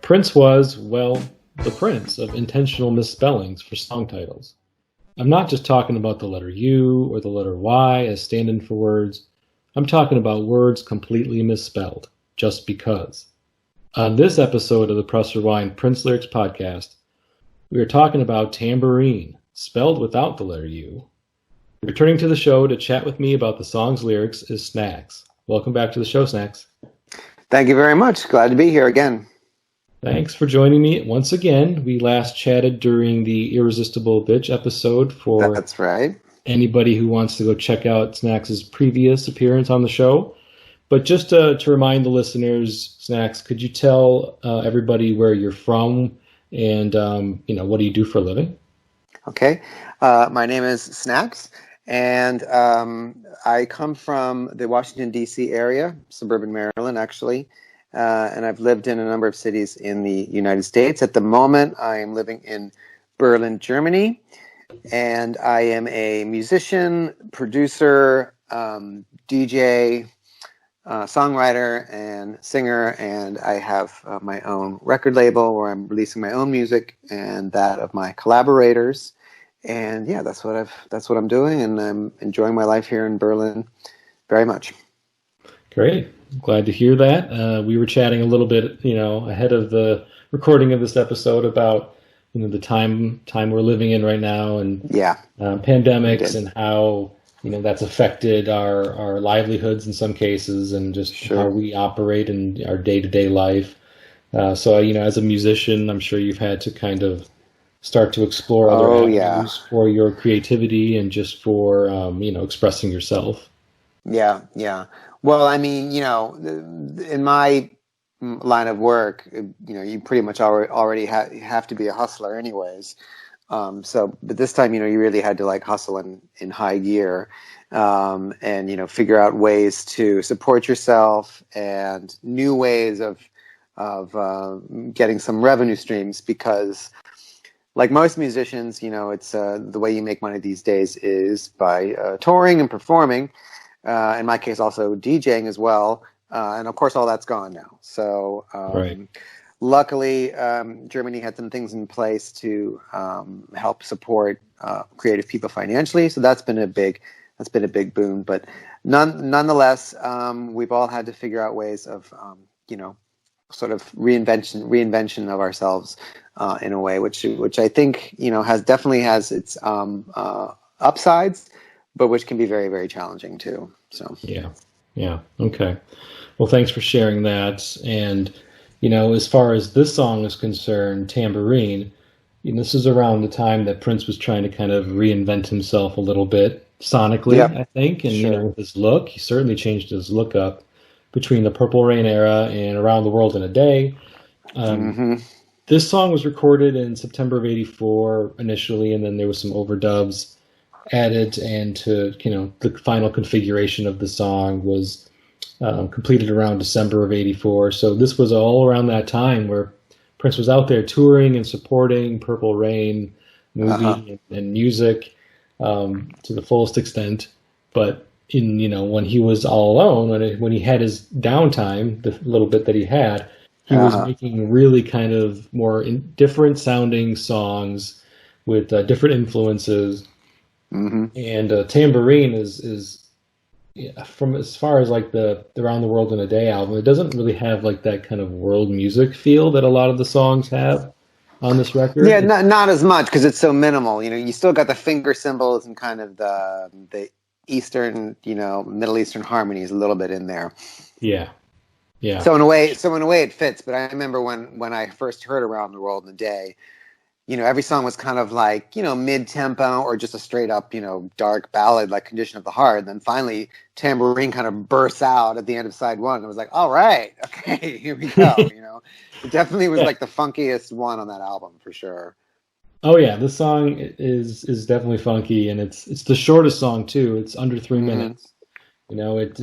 Prince was, well, the prince of intentional misspellings for song titles. I'm not just talking about the letter U or the letter Y as stand-in for words. I'm talking about words completely misspelled, just because. On this episode of the Press Rewind Prince Lyrics podcast, we are talking about Tamborine, spelled without the letter U. Returning to the show to chat with me about the song's lyrics is Snax. Welcome back to the show, Snax. Thank you very much. Glad to be here again. Thanks for joining me once again. We last chatted during the Irresistible Bitch episode. That's right. Anybody who wants to go check out Snax's previous appearance on the show. But just to remind the listeners, Snax, could you tell everybody where you're from and what do you do for a living? Okay. My name is Snax, and I come from the Washington, D.C. area, suburban Maryland, actually. And I've lived in a number of cities in the United States. At the moment, I am living in Berlin, Germany, and I am a musician, producer, DJ, songwriter, and singer, and I have my own record label where I'm releasing my own music and that of my collaborators. And yeah, that's what I'm doing, and I'm enjoying my life here in Berlin very much. Great. Glad to hear that. We were chatting a little bit, ahead of the recording of this episode about, the time we're living in right now and pandemics and how, that's affected our livelihoods in some cases and just how we operate in our day-to-day life. So, as a musician, I'm sure you've had to kind of start to explore other avenues for your creativity and just for, expressing yourself. Yeah. Well, I mean, in my line of work, you pretty much already have to be a hustler anyways. But this time, you really had to like hustle in high gear, and, figure out ways to support yourself and new ways of getting some revenue streams because like most musicians, it's the way you make money these days is by touring and performing. In my case, also DJing as well. And of course, all that's gone now. So luckily, Germany had some things in place to help support creative people financially. So that's been a big boon. But nonetheless, we've all had to figure out ways of, sort of reinvention of ourselves in a way, which I think, has its upsides, but which can be very, very challenging too. So yeah, okay. Well, thanks for sharing that. And as far as this song is concerned, Tamborine, this is around the time that Prince was trying to kind of reinvent himself a little bit sonically, I think. And with his look, he certainly changed his look up between the Purple Rain era and Around the World in a Day. This song was recorded in September of '84 initially, and then there was some overdubs added, and to the final configuration of the song was completed around December of '84. So this was all around that time where Prince was out there touring and supporting Purple Rain movie and music to the fullest extent. But when he was all alone, when he had his downtime, the little bit that he had, he was making really kind of more different sounding songs with different influences. And Tamborine is from as far as like the Around the World in a Day album, it doesn't really have like that kind of world music feel that a lot of the songs have on this record. Yeah, not as much because it's so minimal. You still got the finger cymbals and kind of the Eastern, Middle Eastern harmonies a little bit in there. Yeah. So in a way it fits. But I remember when I first heard Around the World in a Day, every song was kind of like, mid-tempo or just a straight up, dark ballad like Condition of the Heart. And then finally, Tamborine kind of bursts out at the end of side one. And it was like, all right, okay, here we go. It definitely was like the funkiest one on that album for sure. Oh yeah, this song is definitely funky, and it's the shortest song too. It's under 3 minutes. You know, it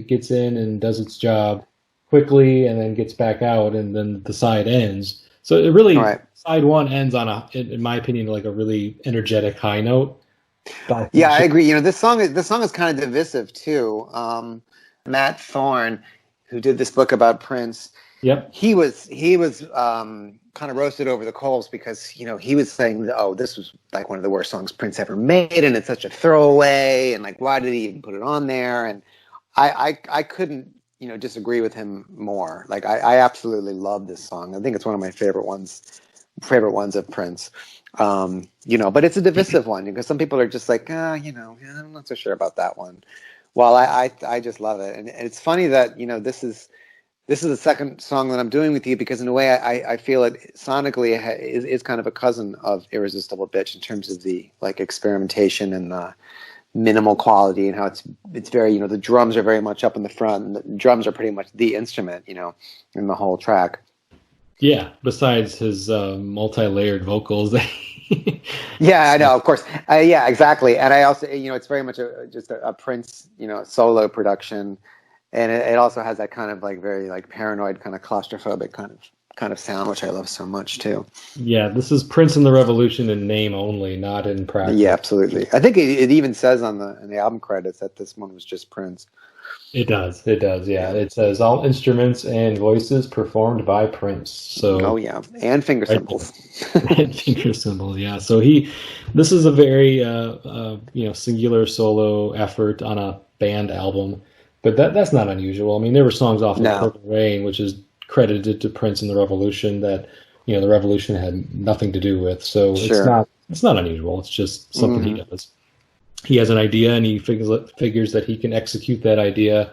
gets in and does its job quickly, and then gets back out, and then the side ends. So it All really right. side one ends on in my opinion, like a really energetic high note by Yeah, I finishing. agree. You know, this song is kind of divisive too. Matt Thorne, who did this book about Prince, Yep. he was kind of roasted over the coals because he was saying, oh, this was like one of the worst songs Prince ever made, and it's such a throwaway, and like why did he even put it on there? And I couldn't disagree with him more. Like I absolutely love this song. I think it's one of my favorite ones of Prince. But it's a divisive one because some people are just like, I'm not so sure about that one. Well, I just love it, and it's funny that this is the second song that I'm doing with you because in a way I feel it sonically is kind of a cousin of Irresistible Bitch in terms of the like experimentation and the minimal quality and how it's very the drums are very much up in the front and the drums are pretty much the instrument in the whole track. Yeah. Besides his multi-layered vocals, Yeah, I know, of course. Yeah, exactly. And I also, it's very much just a Prince, solo production, and it also has that kind of like very like paranoid, kind of claustrophobic kind of sound, which I love so much too. yeah, this is Prince and the Revolution in name only, not in Yeah, practice. absolutely. I think it even says on the album credits that this one was just Prince. It does. It does. Yeah. Yeah. It says all instruments and voices performed by Prince. Oh So yeah, and finger right there. cymbals. And finger symbols. Yeah. So this is a very, singular solo effort on a band album, but that's not unusual. I mean, there were songs off of No, Purple Rain, which is credited to Prince and the Revolution that, the Revolution had nothing to do with. So sure. it's not unusual. It's just something he Hmm. does. He has an idea and he figures that he can execute that idea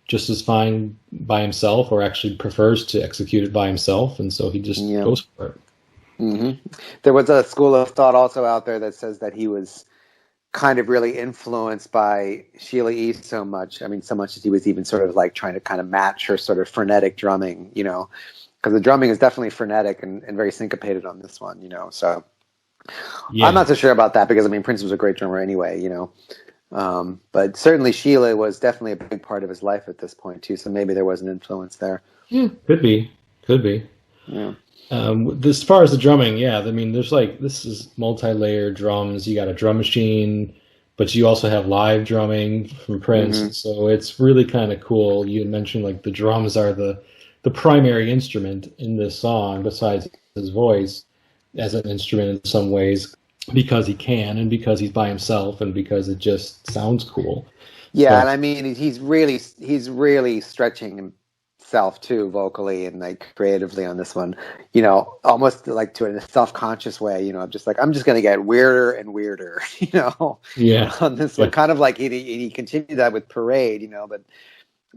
just as fine by himself, or actually prefers to execute it by himself, and so he just Yeah. goes for it. Hmm. There was a school of thought also out there that says that he was kind of really influenced by Sheila E. so much. I mean, so much as he was even sort of like trying to kind of match her sort of frenetic drumming, because the drumming is definitely frenetic and very syncopated on this one, So I'm Yeah, not so sure about that because I mean Prince was a great drummer anyway, but certainly Sheila was definitely a big part of his life at this point too. So maybe there was an influence there. yeah, could be. Yeah. As far as the drumming, yeah, I mean, this is multi-layered drums. You got a drum machine, but you also have live drumming from Prince, Hmm. so it's really kind of cool. You had mentioned like the drums are the primary instrument in this song, besides his voice as an instrument in some ways, because he can, and because he's by himself, and because it just sounds cool. Yeah, So and I mean he's really stretching himself too vocally and like creatively on this one. Almost like to in a self-conscious way. I'm just going to get weirder and weirder. yeah, On this one, yeah, kind of like he continued that with Parade. But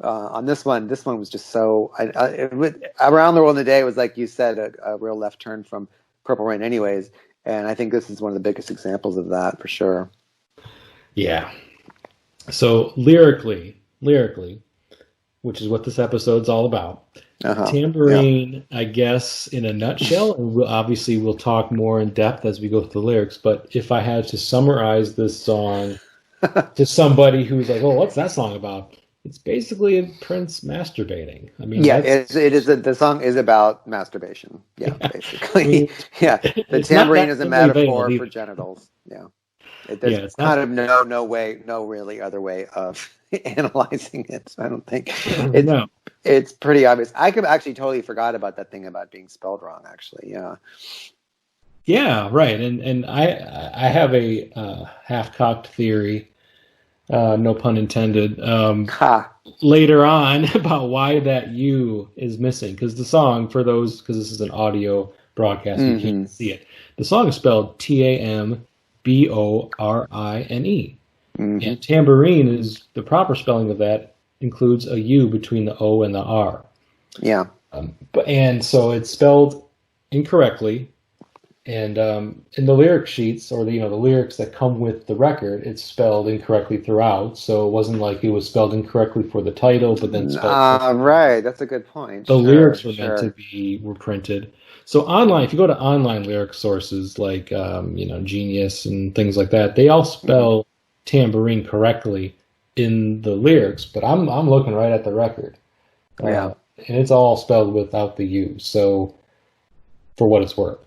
on this one was just so. Around the World in a Day was like you said a real left turn from Purple Rain, anyways. And I think this is one of the biggest examples of that for sure. yeah. So lyrically, which is what this episode's all about. Uh-huh. Yeah. Tambourine, I guess, in a nutshell, and we'll talk more in depth as we go through the lyrics. But if I had to summarize this song to somebody who's like, "Oh, what's that song about?" It's basically a Prince masturbating. I mean, Yeah, that's the song is about masturbation. Yeah, yeah. I mean, basically. Yeah, the it's not tambourine is a necessarily veiled metaphor for either. genitals. Yeah, Yeah, there's it's kind not. of no way, no really other way of analyzing it. So I don't think it's No. it's pretty obvious. I could actually totally forgot about that thing about being spelled wrong. Actually, yeah. Yeah, right. And I have a half-cocked theory, no pun intended. Ha. Later on about why that U is missing. Because the song, for those, because this is an audio broadcast, you Hmm. can't see it. The song is spelled Tamborine. Hmm. And tambourine is the proper spelling of that includes a U between the O and the R. Yeah. And so it's spelled incorrectly. And in the lyric sheets, or the lyrics that come with the record, it's spelled incorrectly throughout. So it wasn't like it was spelled incorrectly for the title, but then spelled correctly. Right. That's a good point. The Sure. lyrics were meant to Sure. be were printed. So online, if you go to online lyric sources like Genius and things like that, they all spell tambourine correctly in the lyrics. But I'm looking right at the record, Yeah. and it's all spelled without the U. So for what it's worth.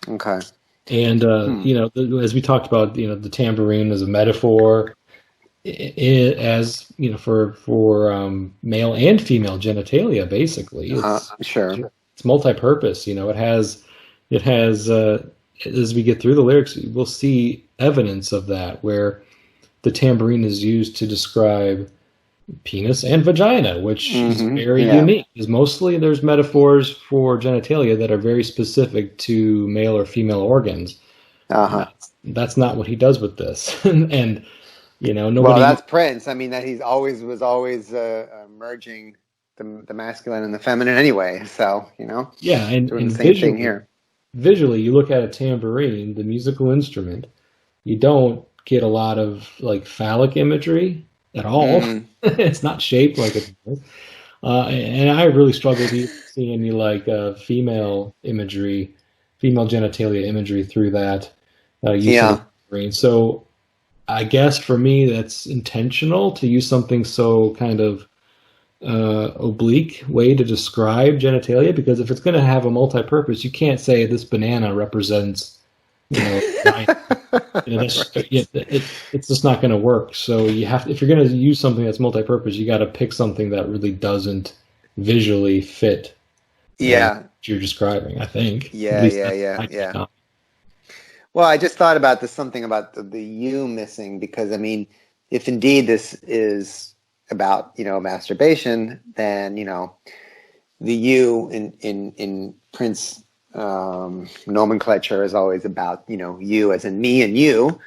Okay. And as we talked about, the tambourine as a metaphor, as for male and female genitalia. Basically, Sure. it's multi-purpose. It has as we get through the lyrics, we'll see evidence of that, where the tambourine is used to describe penis and vagina, which is very unique. Because mostly there's metaphors for genitalia that are very specific to male or female organs. That's not what he does with this, and nobody. Well, that's Prince. I mean, that he was always merging the masculine and the feminine anyway. So yeah, and doing the same thing here. Visually, you look at a tambourine, the musical instrument, you don't get a lot of like phallic imagery at all. It's not shaped like it does. And I really struggle to see any like female genitalia imagery through that use of the tambourine. So I guess for me, that's intentional to use something so kind of oblique way to describe genitalia, because if it's going to have a multi-purpose, you can't say this banana represents, it's just not going to work. So if you're going to use something that's multi-purpose, you got to pick something that really doesn't visually fit. What you're describing, I think. Yeah. Well, I just thought about something about the U missing, because I mean, if indeed this is about masturbation, then the U in Prince nomenclature is always about you as in me and you.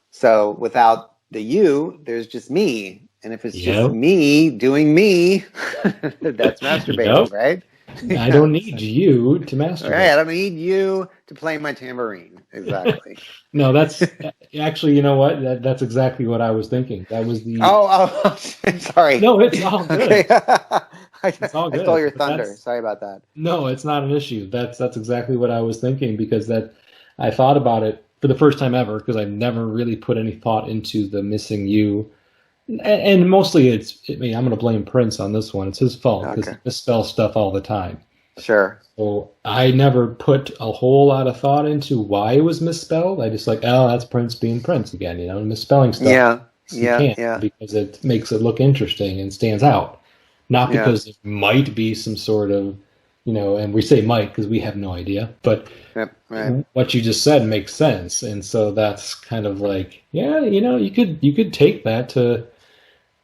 So without the U, there's just me, and if it's just me doing me, that's masturbating, right? I don't need you to masturbate. Right, I don't need you to play my tambourine. Exactly. No, that's actually, you know what? That's exactly what I was thinking. That was the. Oh, sorry. No, it's all good. Okay. It's all good. I stole your thunder. Sorry about that. No, it's not an issue. That's exactly what I was thinking, because I thought about it for the first time ever, because I never really put any thought into the missing you. And mostly I'm going to blame Prince on this one. It's his fault, because he misspells stuff all the time. Sure. So I never put a whole lot of thought into why it was misspelled. I just that's Prince being Prince again, misspelling stuff. Yeah. Because it makes it look interesting and stands out. Not because it might be some sort of, and we say might because we have no idea, but what you just said makes sense. And so that's kind of like, you could take that to,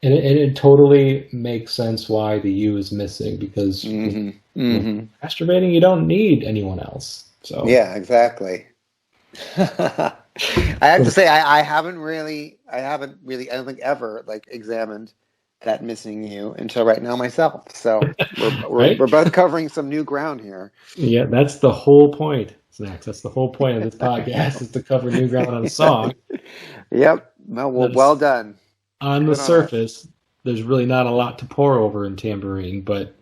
and it totally makes sense why the U is missing, because masturbating, you don't need anyone else. So yeah, exactly. I have to say, I haven't really, I don't think ever examined that missing you until right now myself. So we're both covering some new ground here. Yeah, that's the whole point, Snax. That's the whole point of this podcast, is to cover new ground on a song. Yep. Well done. On the surface, there's really not a lot to pour over in Tamborine, but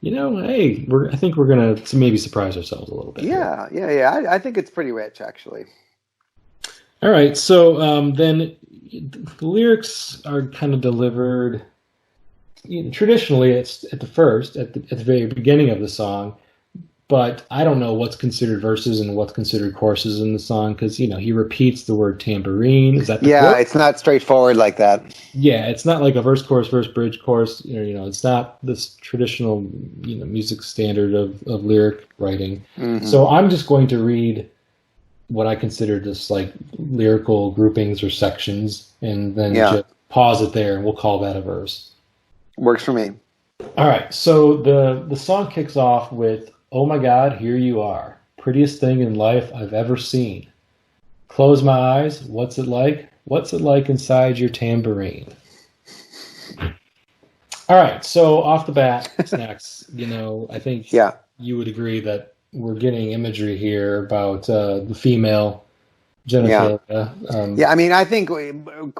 hey, I think we're gonna maybe surprise ourselves a little bit. Yeah. I think it's pretty rich, actually. All right, so then the lyrics are kind of delivered. Traditionally, it's at the very beginning of the song, but I don't know what's considered verses and what's considered choruses in the song, because he repeats the word tambourine. Is that it's not straightforward like that. Yeah, it's not like a verse, chorus, bridge, chorus. It's not this traditional music standard of lyric writing. Mm-hmm. So I'm just going to read what I consider just like lyrical groupings or sections, and then just pause it there, and we'll call that a verse. Works for me. All right, so the song kicks off with, "Oh my God, here you are, prettiest thing in life I've ever seen. Close my eyes, what's it like? What's it like inside your tambourine?" All right, so off the bat, Snax, I think you would agree that we're getting imagery here about the female Yeah. genitalia. Yeah, I mean, I think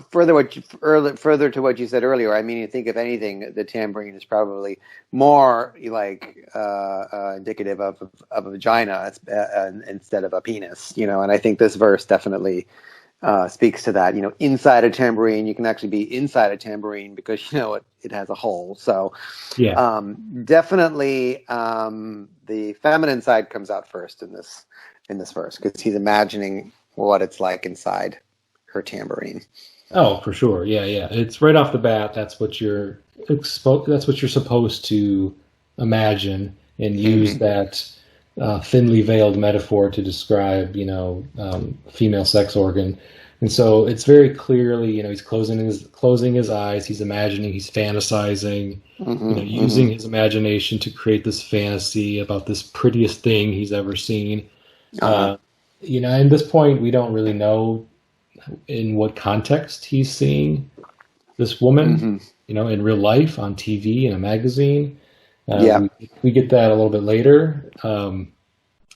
further to what you said earlier. I mean, I think if anything, the tambourine is probably more like indicative of a vagina instead of a penis, you know. And I think this verse definitely speaks to that. You know, inside a tambourine, you can actually be inside a tambourine because you know it has a hole. So Yeah. definitely the feminine side comes out first in this verse because he's imagining what it's like inside her tambourine. Oh, for sure. Yeah, yeah. It's right off the bat. That's what you're supposed to imagine and use Hmm. that thinly veiled metaphor to describe, female sex organ. And so it's very clearly, he's closing his eyes. He's imagining. He's fantasizing. Hmm. Hmm. Using his imagination to create this fantasy about this prettiest thing he's ever seen. Uh-huh. Uh, at this point, we don't really know in what context he's seeing this woman, Hmm. in real life, on TV, in a magazine. Yeah. We get that a little bit later. And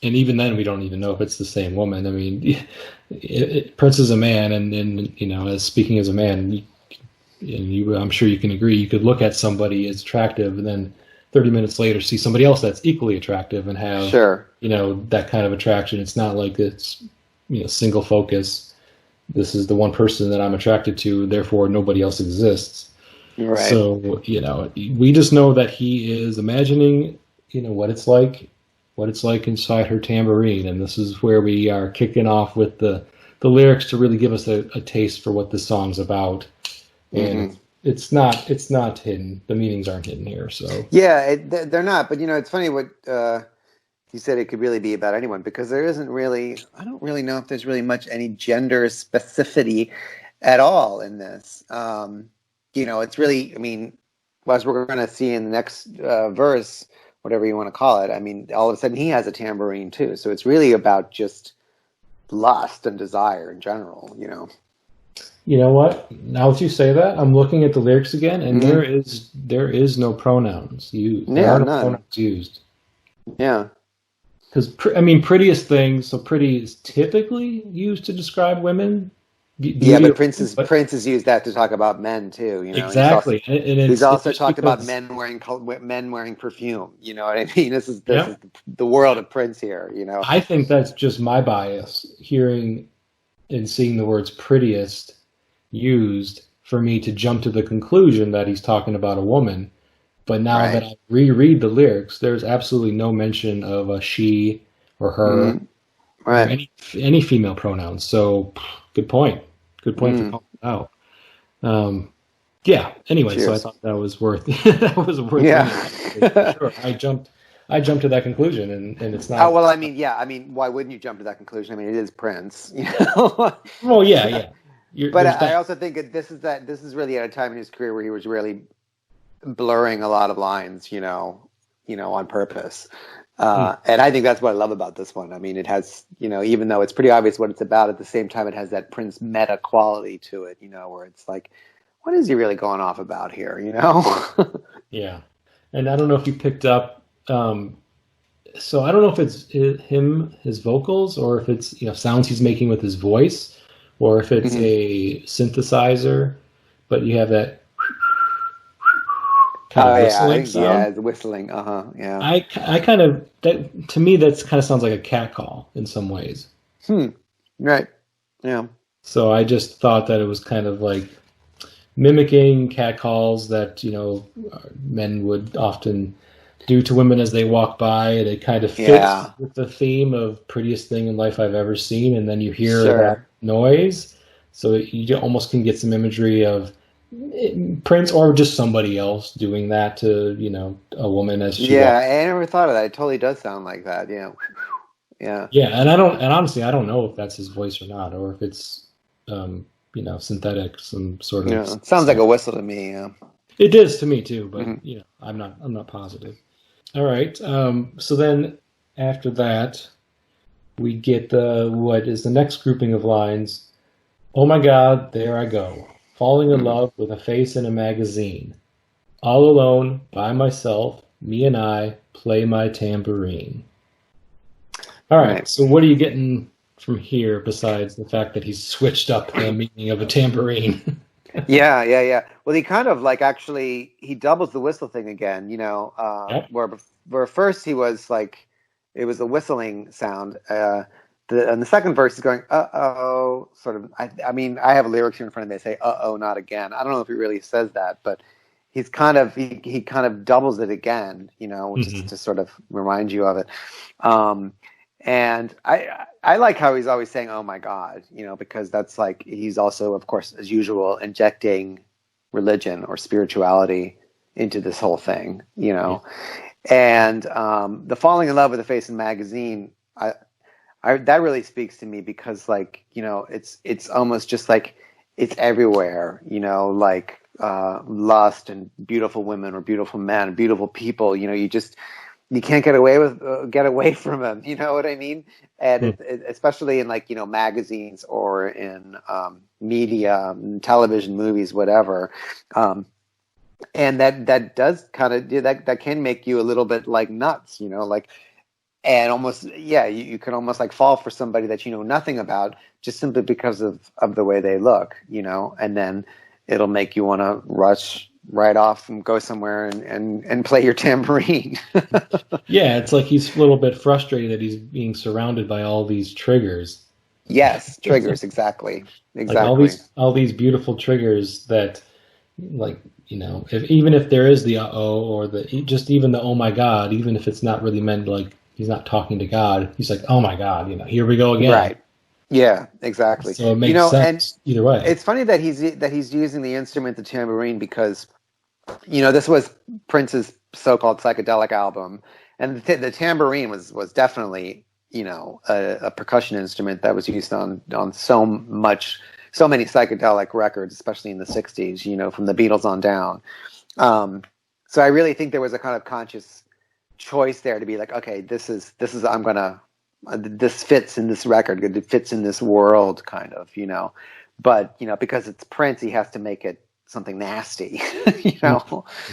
even then, we don't even know if it's the same woman. I mean, Prince is a man, and as speaking as a man, I'm sure you can agree, you could look at somebody as attractive, and then 30 minutes later see somebody else that's equally attractive and have, Sure. that kind of attraction. It's not like it's, single focus. This is the one person that I'm attracted to, therefore nobody else exists. Right. So, we just know that he is imagining, what it's like inside her tambourine. And this is where we are kicking off with the lyrics to really give us a taste for what this song's about. Hmm. And it's not hidden. The meanings aren't hidden here. So Yeah, they're not. But you know, it's funny what you said. It could really be about anyone because there isn't really. I don't really know if there's really much any gender specificity at all in this. You know, it's really. I mean, as we're going to see in the next verse, whatever you want to call it. I mean, all of a sudden he has a tambourine too. So it's really about just lust and desire in general. You know. you know what? Now that you say that, I'm looking at the lyrics again, and Hmm. there is no pronouns used. There Yeah, are no none. pronouns used. Yeah. Because I mean, prettiest things. So pretty is typically used to describe women, Yeah, beauty but of women, but Prince has used that to talk about men too. You know, and exactly, and he's it's also just talked about because, men wearing perfume. You know what I mean? This yeah, is the world of Prince here. You know. I think that's just my bias hearing and seeing the words prettiest used for me to jump to the conclusion that he's talking about a woman. But now that Right. I reread the lyrics, there's absolutely no mention of a she or her Hmm. or Right. any female pronouns. So good point. Good point for Mm. calling it out. Um, yeah. Anyway, so I Cheers. thought that was worth that was worth Yeah. bringing up because for sure I jumped to that conclusion, and it's Oh not. well, I mean, yeah. I mean, why wouldn't you jump to that conclusion? I mean, it is Prince. You know. Well, yeah, yeah. But There's I that. also think this is really at a time in his career where he was really blurring a lot of lines, on purpose. Hmm. And I think that's what I love about this one. I mean, it has, even though it's pretty obvious what it's about, at the same time, it has that Prince meta quality to it, where it's like, what is he really going off about here? Yeah, and I don't know if you picked up. So I don't know if it's him, his vocals, or if it's sounds he's making with his voice, or if it's Hmm. a synthesizer. But you have that kind of Oh yeah, I whistling think yeah, sound. it's whistling. Yeah. I kind of that to me that's kind of sounds like a cat call in some ways. Hmm. Right. Yeah. So I just thought that it was kind of like mimicking cat calls that men would often do to women as they walk by. It kind of fits Yeah. with the theme of prettiest thing in life I've ever seen, and then you hear that Sure. noise, so you almost can get some imagery of Prince or just somebody else doing that to a woman as she Yeah, walks. I never thought of that. It totally does sound like that. Yeah. Yeah. Yeah, and honestly I don't know if that's his voice or not, or if it's synthetic, some sort of Yeah. It sounds like a whistle to me. Yeah. It is to me too, but Hmm. I'm not positive. All right. So then after that, we get what is the next grouping of lines? Oh my God, there I go, falling in Hmm. love with a face in a magazine, all alone by myself, me and I play my tambourine. All right. Right. So what are you getting from here besides the fact that he's switched up the meaning of a tambourine? Yeah. Well, he kind of like actually he doubles the whistle thing again. Yep. Where first he was like it was a whistling sound. And the second verse is going oh, sort of. I mean, I have lyrics here in front of me. They say oh, not again. I don't know if he really says that, but he's kind of he kind of doubles it again. Just to sort of remind you of it. And I like how he's always saying, "Oh my God," because that's like he's also, of course, as usual, injecting religion or spirituality into this whole thing. And the falling in love with the face in magazine, that really speaks to me because, like, it's almost just like it's everywhere. Like lust and beautiful women or beautiful men, beautiful people. You can't get away from them. You know what I mean? And especially in like, magazines or in media, television, movies, whatever. And that does kind of that can make you a little bit like nuts, like, and almost, yeah, you can almost like fall for somebody that you know nothing about just simply because of the way they look, and then it'll make you want to rush right off and go somewhere and play your tambourine. Yeah, it's like he's a little bit frustrated that he's being surrounded by all these triggers. Yes, triggers, exactly. Like all these beautiful triggers that, like, even if there is the uh-oh or just even the oh my God, even if it's not really meant like he's not talking to God, he's like, oh my God, here we go again. Right. Yeah, exactly. So it makes sense either way. It's funny that he's using the instrument, the tambourine, because this was Prince's so-called psychedelic album, and the tambourine was definitely a percussion instrument that was used on so many psychedelic records, especially in the 60s, from the Beatles on down. So I really think there was a kind of conscious choice there to be like, okay, this fits in this record, it fits in this world, kind of, but because it's Prince, he has to make it something nasty,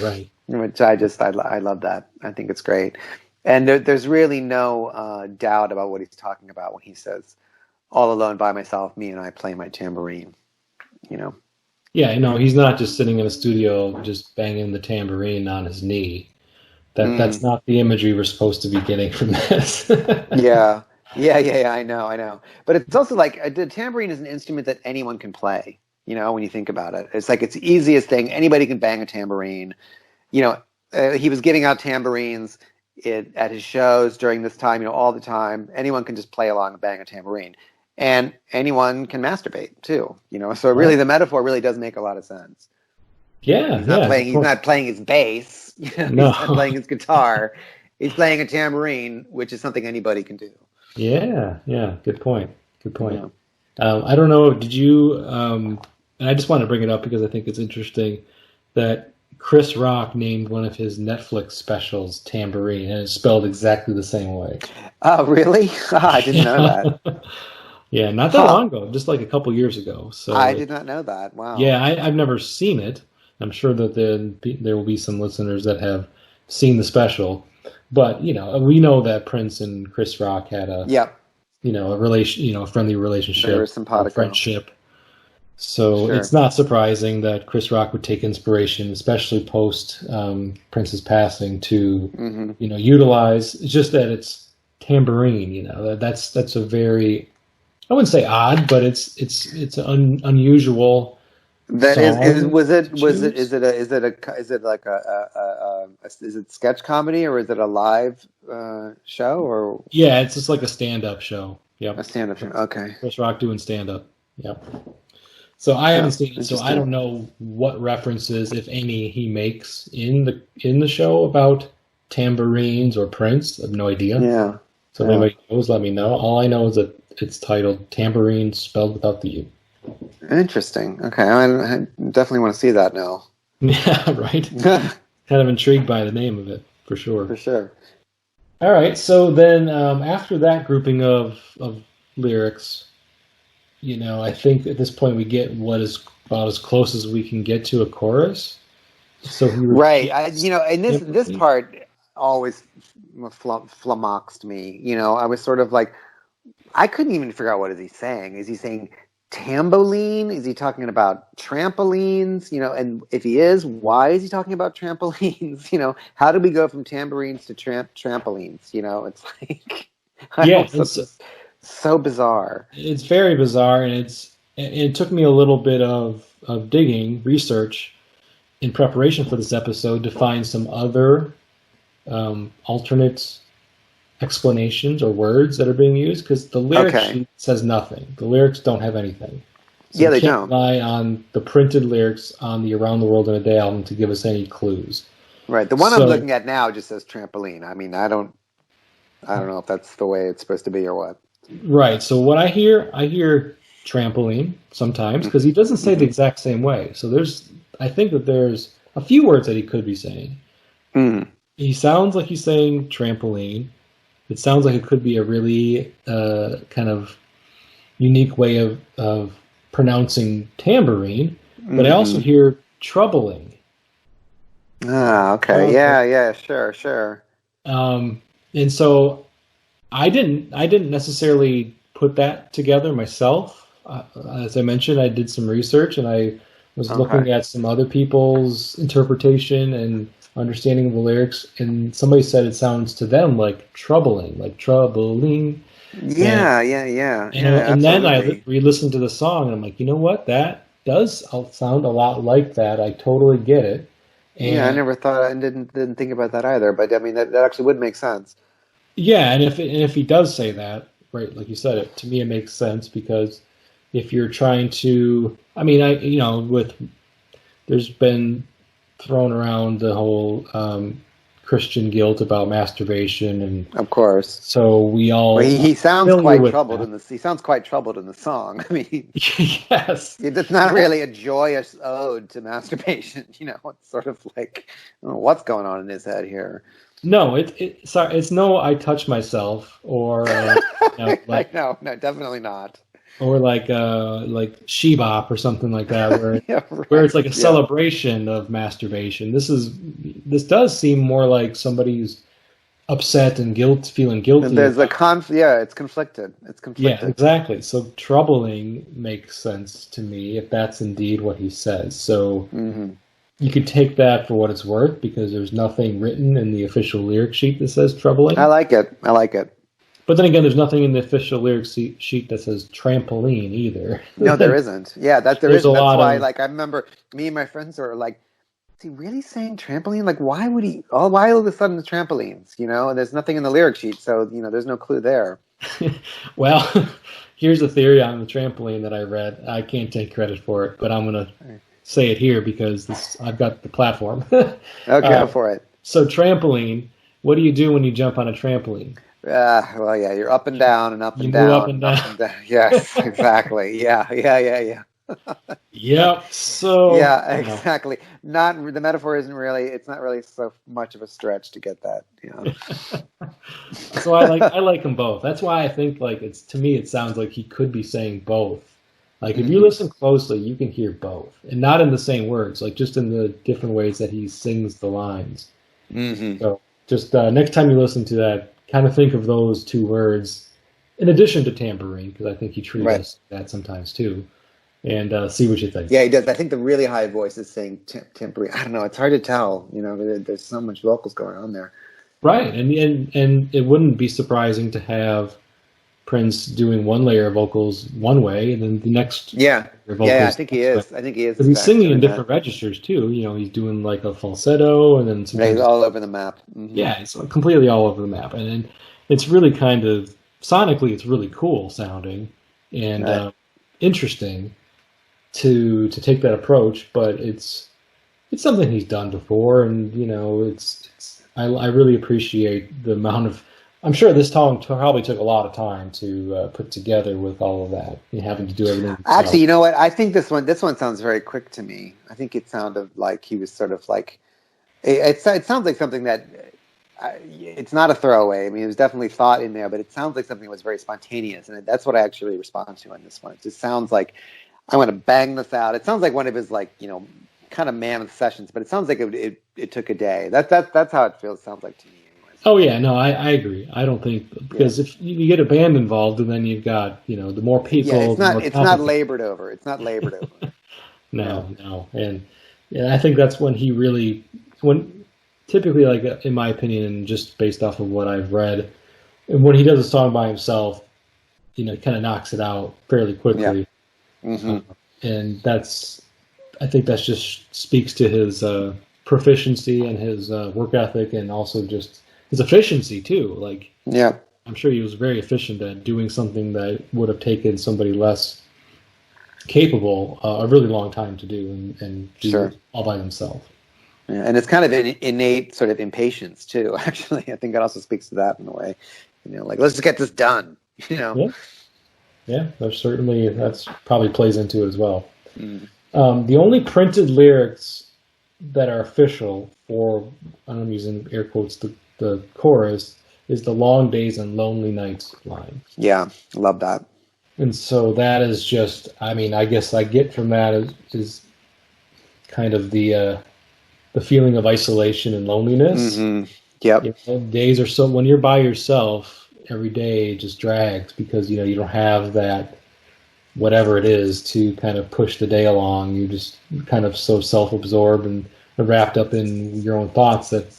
right? Which I love that. I think it's great, and there's really no doubt about what he's talking about when he says, "All alone by myself, me and I play my tambourine." Yeah, he's not just sitting in a studio just banging the tambourine on his knee. That's not the imagery we're supposed to be getting from this. Yeah. I know. But it's also like the tambourine is an instrument that anyone can play. When you think about it, it's like it's the easiest thing. Anybody can bang a tambourine. He was giving out tambourines at his shows during this time. All the time. Anyone can just play along and bang a tambourine, and anyone can masturbate too. So really, the metaphor really does make a lot of sense. Yeah, he's not playing his bass. No. He's not playing his guitar. He's playing a tambourine, which is something anybody can do. Yeah. Good point. Yeah. I don't know. Did you? And I just want to bring it up because I think it's interesting that Chris Rock named one of his Netflix specials Tamborine, and it's spelled exactly the same way. Oh, really? I didn't know that. Yeah, not that long ago, just like a couple years ago. So I did not know that. Wow. Yeah, I've never seen it. I'm sure that there will be some listeners that have seen the special, but we know that Prince and Chris Rock had a a friendly relationship, a friendship. So It's not surprising that Chris Rock would take inspiration, especially post Prince's passing, to utilize. It's just that it's tambourine. That's a very, I wouldn't say odd, but it's an unusual. That is it sketch comedy or is it a live show or? Yeah, it's just like a stand-up show. Yep. A stand-up show. Okay. Chris Rock doing stand-up. Yep. So I haven't seen it, so I don't know what references, if any, he makes in the show about tambourines or Prince. I have no idea. Yeah. So if anybody knows, let me know. All I know is that it's titled Tambourine, spelled without the U. Interesting. Okay, I definitely want to see that now. Yeah, right. Kind of intrigued by the name of it, for sure. For sure. All right, so then after that grouping of lyrics, I think at this point we get what is about as close as we can get to a chorus. So right, and this part always flummoxed me. I was sort of like, I couldn't even figure out what is he saying. Is he saying tamboline? Is he talking about trampolines? And if he is, why is he talking about trampolines? How did we go from tambourines to trampolines? It's like I Yeah, don't. It's so bizarre. it's very bizarre, and it took me a little bit of digging, research in preparation for this episode to find some other alternate explanations or words that are being used, because the lyric Okay. sheet says nothing. The lyrics don't have anything. So Yeah, we they can't don't. rely on the printed lyrics on the Around the World in a Day album to give us any clues. Right. The one I'm So, looking at now just says trampoline. I mean, I don't know if that's the way it's supposed to be or what. right. So what I hear trampoline sometimes, because he doesn't say the Mm-hmm. exact same way. So I think that there's a few words that he could be saying. Mm-hmm. He sounds like he's saying trampoline. It sounds like it could be a really kind of unique way of pronouncing tambourine, but I also Mm-hmm. hear troubling. Ah, okay. Yeah, yeah, sure, sure. Um, and so I didn't necessarily put that together myself. As I mentioned, I did some research and I was Okay. looking at some other people's interpretation and understanding of the lyrics, and somebody said it sounds to them like troubling, like troubling. And Yeah, yeah, yeah, and, yeah, and then I absolutely. re-listened to the song and I'm like, you know what? That does sound a lot like that. I totally get it. Yeah, I And never thought and didn't think about that either. But I mean, that actually would make sense. yeah, and if he does say that, right, like you said, it to me it makes sense, because if you're trying to, I mean, with there's been thrown around the whole Christian guilt about masturbation, and Of course. so we Well, all he are sounds familiar quite with troubled that. in this. He sounds quite troubled in the song. I mean, Yes. it's not really a joyous ode to masturbation. It's sort of like, I don't know what's going on in his head here. No, sorry, it's no I touch myself, or I like, know, no, definitely not. like Shebop or something like that, Yeah, where right. it's like a Yeah. celebration of masturbation. This does seem more like somebody who's upset and feeling And guilty there's a about. yeah, it's conflicted. It's Yeah, conflicted. exactly. So troubling makes sense to me if that's indeed what he says. So Hmm. you could take that for what it's worth, because there's nothing written in the official lyric sheet that says I troubling. like it. I like it. But then again, there's nothing in the official lyric sheet that says trampoline either. No, there isn't. Yeah, that there There's a isn't. That's lot why, of like, I remember me and my friends were like, "Is he really saying trampoline? Like, why would he? Oh, why all of a sudden the trampolines? And there's nothing in the lyric sheet, so there's no clue there." well, here's a theory on the trampoline that I read. I can't take credit for it, but I'm gonna say it here because I've got the platform. Okay, go uh, for it. so trampoline. What do you do when you jump on a trampoline? Well, yeah, you're up and down and up You and move up down and and up down. and down. Yes, exactly. Yeah, yeah, yeah, yeah. Yep. So Yeah, exactly. Not the metaphor isn't really. It's not really so much of a stretch to get that. Yeah. so I like them both. That's why I think, like, it's to me it sounds like he could be saying both. Like, if you Hmm. listen closely, you can hear both, and not in the same words, like just in the different ways that he sings the lines. Hmm. So just next time you listen to that, kind of think of those two words in addition to tambourine, because I think he treats Right. us that sometimes too, and see what you think. Yeah, he does. I think the really high voice is saying temporary. I don't know. It's hard to tell. There's so much vocals going on there. Right, and it wouldn't be surprising to have Prince doing one layer of vocals one way, and then the next Yeah, layer of yeah. I vocals think the he next way. is. I think he is, Because in he's fact, singing in doing that. different registers too. He's doing like a falsetto, and then Yeah, he's sometimes, all over the map. Hmm. yeah, it's completely all over the map, and then it's really kind of sonically, it's really cool sounding and Right. interesting to take that approach. But it's something he's done before, and I really appreciate the amount of. I'm sure this song probably took a lot of time to put together with all of that, having to do everything Actually, himself. you know what? I think this one sounds very quick to me. I think it sounded like he was sort of like it sounds like something that it's not a throwaway. I mean, it was definitely thought in there, but it sounds like something that was very spontaneous, and that's what I actually respond to on this one. It just sounds like I want to bang this out. It sounds like one of his like kind of mammoth sessions, but it sounds like it took a day. That's how it feels. Sounds like to me, anyways. Oh yeah, no, I agree. I don't think Yeah. because if you get a band involved and then you've got the more Yeah, people, the more it's not complicated. labored over. It's not labored over. Yeah. No, and yeah, I think that's when he really when typically like in my opinion, and just based off of what I've read, and when he does a song by himself, he kind of knocks it out fairly Yeah. quickly, Hmm. uh, and I think that just speaks to his proficiency and his work ethic, and also just his efficiency too. Like Yeah. I'm sure he was very efficient at doing something that would have taken somebody less capable a really long time to do, and do Sure. it all by himself. Yeah. And it's kind of an innate sort of impatience too. Actually, I think it also speaks to that in a way. Like let's just get this done. You know. Yeah, yeah, that's probably plays into it as well. Mm. The only printed lyrics that are official for, I'm using air quotes, the chorus is the long days and lonely nights line. Yeah. Love that. And so that is just, I mean, I guess I get from that is kind of the feeling of isolation and loneliness. Hmm. Yep. Days are so, when you're by yourself, every day just drags because, you don't have that whatever it is to kind of push the day along. You're just kind of so self-absorbed and wrapped up in your own thoughts that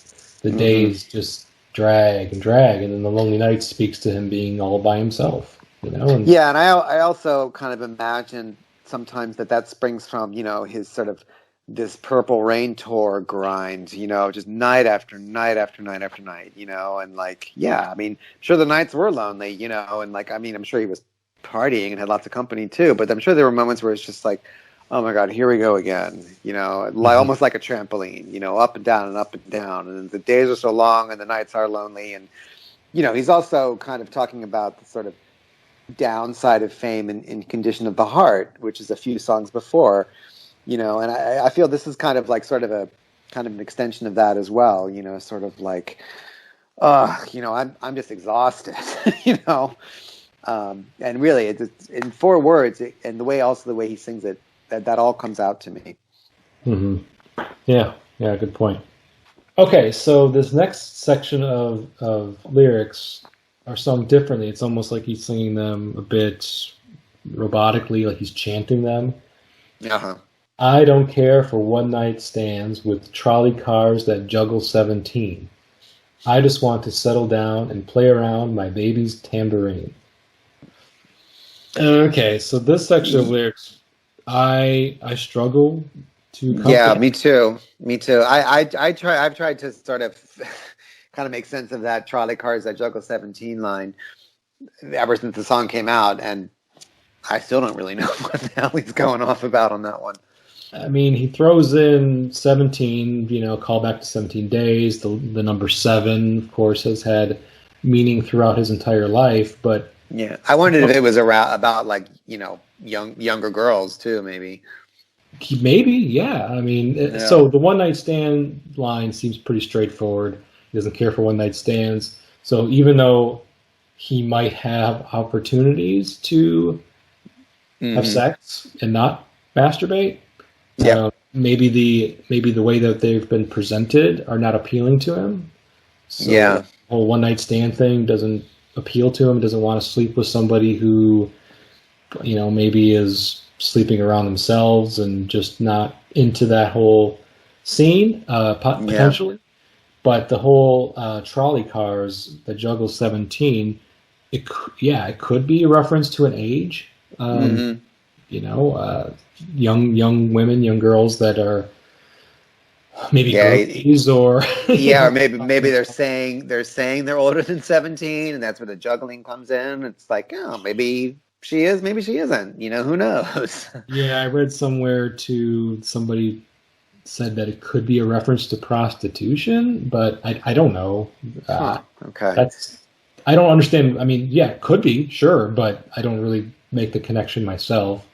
the Hmm. days just drag and drag, and then the lonely night speaks to him being all by himself. And Yeah, and I also kind of imagine sometimes that springs from, his sort of this Purple Rain tour grind, just night after night after night after night, and like, yeah, I mean, sure the nights were lonely, and like, I mean, I'm sure he was partying and had lots of company too, but I'm sure there were moments where it's just like, oh my God, here we go again, like Mhm. almost like a trampoline, up and down and up and down, and the days are so long and the nights are lonely, and he's also kind of talking about the sort of downside of fame in Condition of the Heart, which is a few songs before, and I feel this is kind of like sort of a kind of an extension of that as well, sort of like, I'm just exhausted, and really it's in four words, and the way he sings it, that all comes out to me. Mhm. Yeah, yeah, good point. Okay, so this next section of lyrics are sung differently. It's almost like he's singing them a bit robotically, like he's chanting them. Uh-huh. I don't care for one night stands with trolley cars that juggle 17. I just want to settle down and play around my baby's tambourine. Okay, so this section of lyrics, I struggle to Yeah, comprehend. me too. Me too. I've tried to sort of kind of make sense of that trolley cars that juggle 17 line ever since the song came out, and I still don't really know what the hell he's going off about on that one. I mean, he throws in 17, call back to 17 days. The number seven, of course, has had meaning throughout his entire life, but Yeah, I wondered if it was around about like younger girls too, maybe. maybe, yeah. I mean, Yeah. so the one night stand line seems pretty straightforward. He doesn't care for one night stands. So even though he might have opportunities to have Hmm. sex and not masturbate, Yep. maybe the way that they've been presented are not appealing to him. So Yeah. the whole one night stand thing doesn't appeal to him. Doesn't want to sleep with somebody who maybe is sleeping around themselves and just not into that whole scene Yeah. potentially. But the whole trolley cars that juggle 17, yeah, it could be a reference to an age. Um, Hmm. you know, uh, young women, young girls that are maybe Yeah. girlies or Yeah, or maybe they're saying they're older than 17, and that's where the juggling comes in. It's like, oh, maybe she is, maybe she isn't. Who knows? Yeah, I read somewhere to somebody said that it could be a reference to prostitution, but I don't know. Uh, Huh. Okay. that's I don't understand. I mean, yeah, it could be, sure, but I don't really make the connection myself.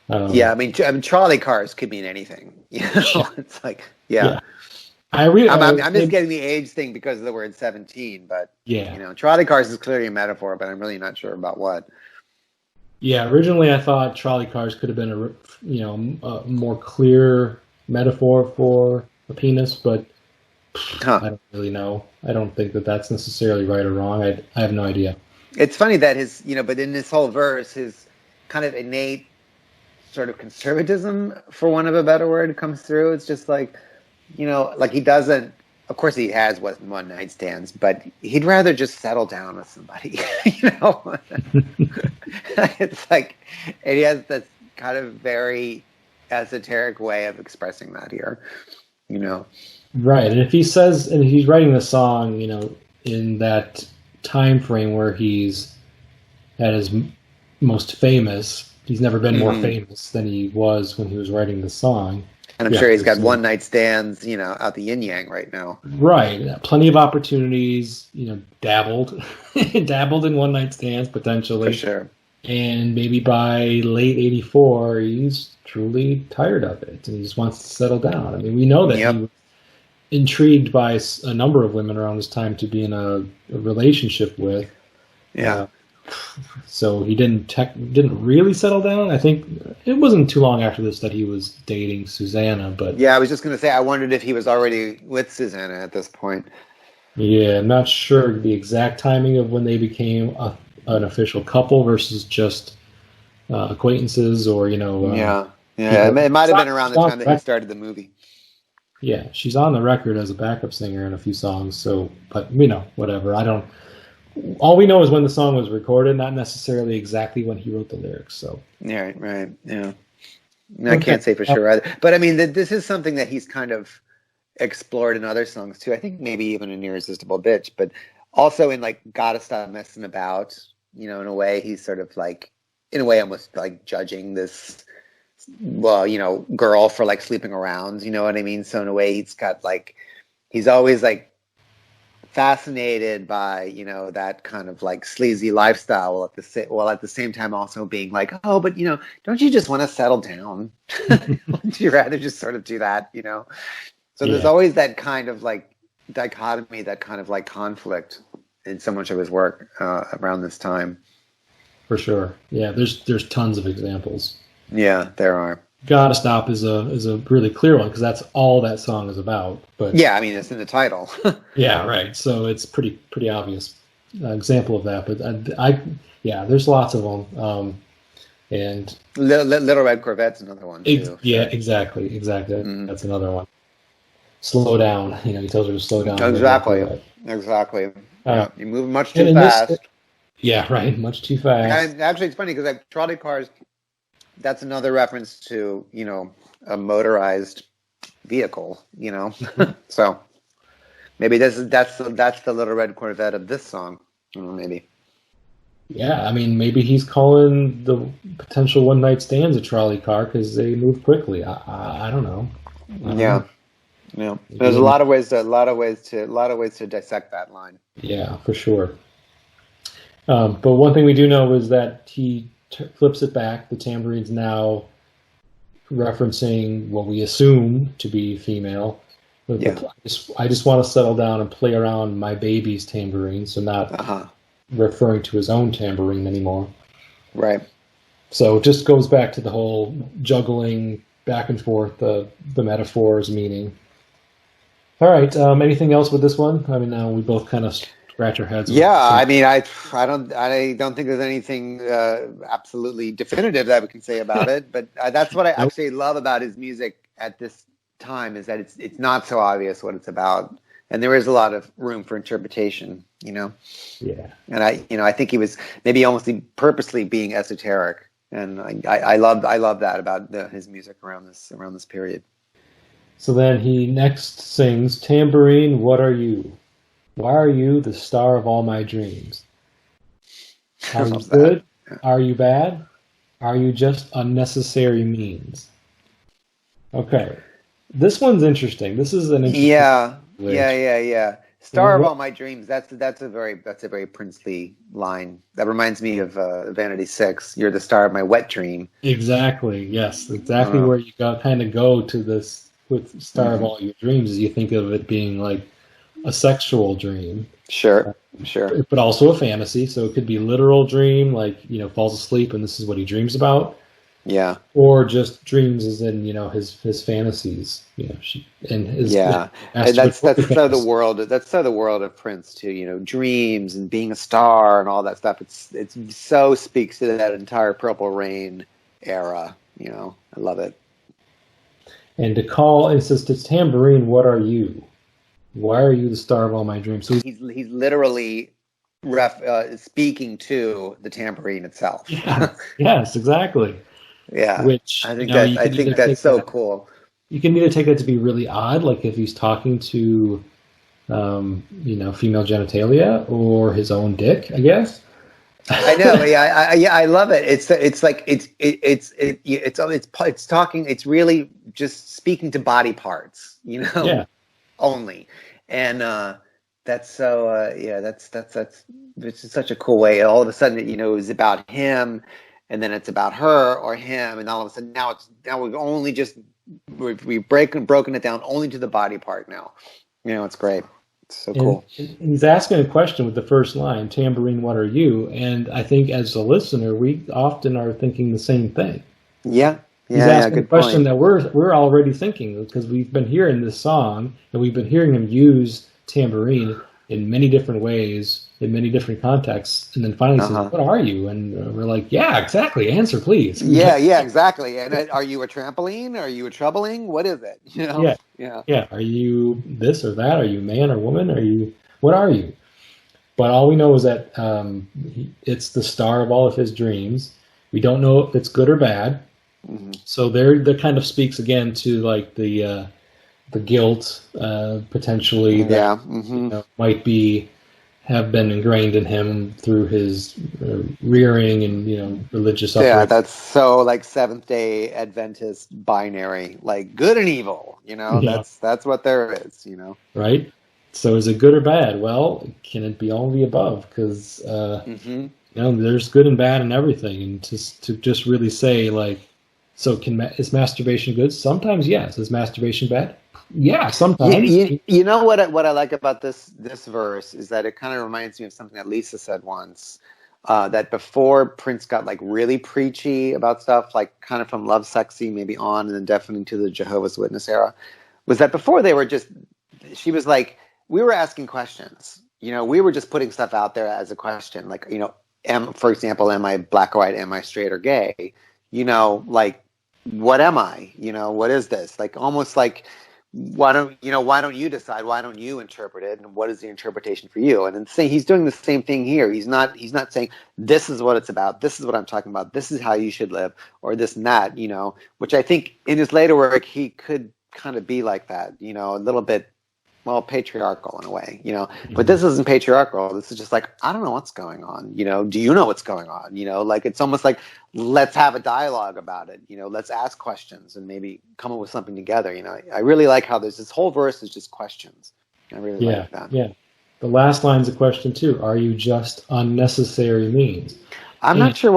Yeah, Um, I mean, trolley cars could mean anything. yeah, It's like, yeah. yeah. I read. I'm just getting the age thing because of the word 17, but Yeah, trolley cars is clearly a metaphor, but I'm really not sure about what. yeah. Originally, I thought trolley cars could have been a more clear metaphor for a penis, but Huh. I don't really know. I don't think that that's necessarily right or wrong. I have no idea. It's funny that his, but in this whole verse, his kind of innate sort of conservatism, for want of a better word, comes through. It's just like, like he doesn't. Of course, he has one night stands, but he'd rather just settle down with somebody. It's like, and he has this kind of very esoteric way of expressing that here. Right, and if he says, and he's writing the song, in that time frame where he's at his most famous, he's never been more famous than he was when he was writing the song. And I'm sure he's got one night stands, out the yin yang right now. Right, plenty of opportunities. Dabbled in one night stands potentially. For sure. And maybe by late '84, he's truly tired of it and he just wants to settle down. I mean, we know that he was intrigued by a number of women around this time to be in a relationship with. Yeah. So he didn't really settle down. I think it wasn't too long after this that he was dating Susanna. But yeah, I was just going to say, I wondered if he was already with Susanna at this point. Yeah, I'm not sure the exact timing of when they became an official couple versus just acquaintances, or it might have been around the time that he started the movie. Yeah, she's on the record as a backup singer in a few songs. So, but whatever. All we know is when the song was recorded, not necessarily exactly when he wrote the lyrics. So yeah, right, yeah. I can't say for sure either. But I mean, this is something that he's kind of explored in other songs too. I think maybe even in Irresistible Bitch, but also in like Gotta Stop Messing About. In a way, he's sort of like, almost like judging this, girl for like sleeping around. You know what I mean? So in a way, he's always like fascinated by that kind of like sleazy lifestyle, while at the same time also being like, oh, but don't you just want to settle down? Wouldn't you rather just sort of do that? So there's always that kind of like dichotomy, that kind of like conflict in so much of his work around this time. For sure, yeah. There's tons of examples. Yeah, there are. Gotta Stop is a really clear one because that's all that song is about. But yeah, I mean, it's in the title. Yeah, right. So it's pretty obvious example of that. But there's lots of them. And Little Red Corvette's another one too. Yeah, exactly. Mm-hmm. That's another one. Slow down. He tells her to slow down. Exactly. You move much too fast. Yeah, right. Much too fast. And actually, it's funny because like trolley cars. That's another reference to, a motorized vehicle, So maybe that's the Little Red Corvette of this song, maybe. Yeah, I mean, maybe he's calling the potential one night stands a trolley car because they move quickly. I don't know. Yeah. There's a lot of ways to dissect that line. Yeah, for sure. But one thing we do know is that he flips it back. The tamborine's now referencing what we assume to be female. Yeah. I just want to settle down and play around my baby's tambourine, so not referring to his own tambourine anymore. Right. So it just goes back to the whole juggling back and forth, the metaphors, meaning. All right. Anything else with this one? I mean, now we both kind of scratch our heads. Yeah, I mean, I don't think there's anything absolutely definitive that we can say about it. But that's what I actually love about his music at this time, is that it's not so obvious what it's about, and there is a lot of room for interpretation. Yeah. And I think he was maybe almost purposely being esoteric, and I love that about his music around this period. So then he next sings, "Tambourine, what are you? Why are you the star of all my dreams? Are you good? Are you bad? Are you just unnecessary means?" Okay. This one's interesting. This is an interesting Yeah. Star of all my dreams. That's a very princely line. That reminds me of Vanity 6. You're the star of my wet dream. Exactly. Yes. Exactly where you kind of go to this with star of all your dreams, is you think of it being like a sexual dream. Sure. But also a fantasy. So it could be a literal dream, like, falls asleep and this is what he dreams about. Yeah. or just dreams as in, his fantasies, and his Yeah, and that's masturbatory so the fantasies. world. That's so the world of Prince too. Dreams and being a star and all that stuff. It's so speaks to that entire Purple Rain era. I love it. And to call, it says to Tambourine, what are you? Why are you the star of all my dreams? So He's literally speaking to the tambourine itself. yes, yes, exactly. Yeah, Which, you I can either think that's take so that, cool. you can either take that to be really odd, like if he's talking to, female genitalia or his own dick, I guess. I know. Yeah, I love it. It's like it's talking. It's really just speaking to body parts, Yeah, only, and that's so. Yeah, that's it's just such a cool way. All of a sudden, it's about him, and then it's about her or him, and all of a sudden now we've only just we've broken it down only to the body part now. It's great. It's so and, cool. and he's asking a question with the first line, Tambourine, what are you? And I think as a listener, we often are thinking the same thing. Yeah, He's yeah, yeah. asking a Good question point. that we're already thinking because we've been hearing this song and we've been hearing him use tambourine in many different ways in many different contexts, and then finally Uh says, huh. "What are you?" And we're like, "Yeah, exactly. Answer, please." Yeah, yeah, exactly. And are you a trampoline? Are you a troubling? What is it? Yeah, Yeah. yeah. Are you this or that? Are you man or woman? Are you what are you? But all we know is that it's the star of all of his dreams. We don't know if it's good or bad. Hmm. So there kind of speaks again to like the guilt potentially that Yeah. Hmm. might be have been ingrained in him through his rearing and religious Yeah, upbringing. that's so like Seventh Day Adventist binary, like good and evil. Yeah, That's what there is. right. So is it good or bad? Well, can it be all the above? Because Hmm. there's good and bad in everything, and to just really say like, so is masturbation good? Sometimes yes. Is masturbation bad? Yeah, You, sometimes. you, you know what I like about this verse is that it kind of reminds me of something that Lisa said once. That before Prince got like really preachy about stuff, like kind of from Love Sexy maybe on, and then definitely to the Jehovah's Witness era, was that before they were just, she was like, we were asking questions. We were just putting stuff out there as a question, like, for example, am I black or white? Am I straight or gay? Like, what am I? What is this? Like, almost like, why don't you decide? Why don't you interpret it? And what is the interpretation for you? And then say he's doing the same thing here. He's not saying this is what it's about. This is what I'm talking about. This is how you should live, or this and that. Which I think in his later work he could kind of be like that. A little bit, well, patriarchal in a way. But Mhm. this isn't patriarchal. This is just like, I don't know what's going on. Do you know what's going on? Like it's almost like, let's have a dialogue about it. Let's ask questions and maybe come up with something together. I really like how there's this whole verse is just questions. I really Yeah, like that. yeah. The last line's a question too. Are you just unnecessary means? I'm And not sure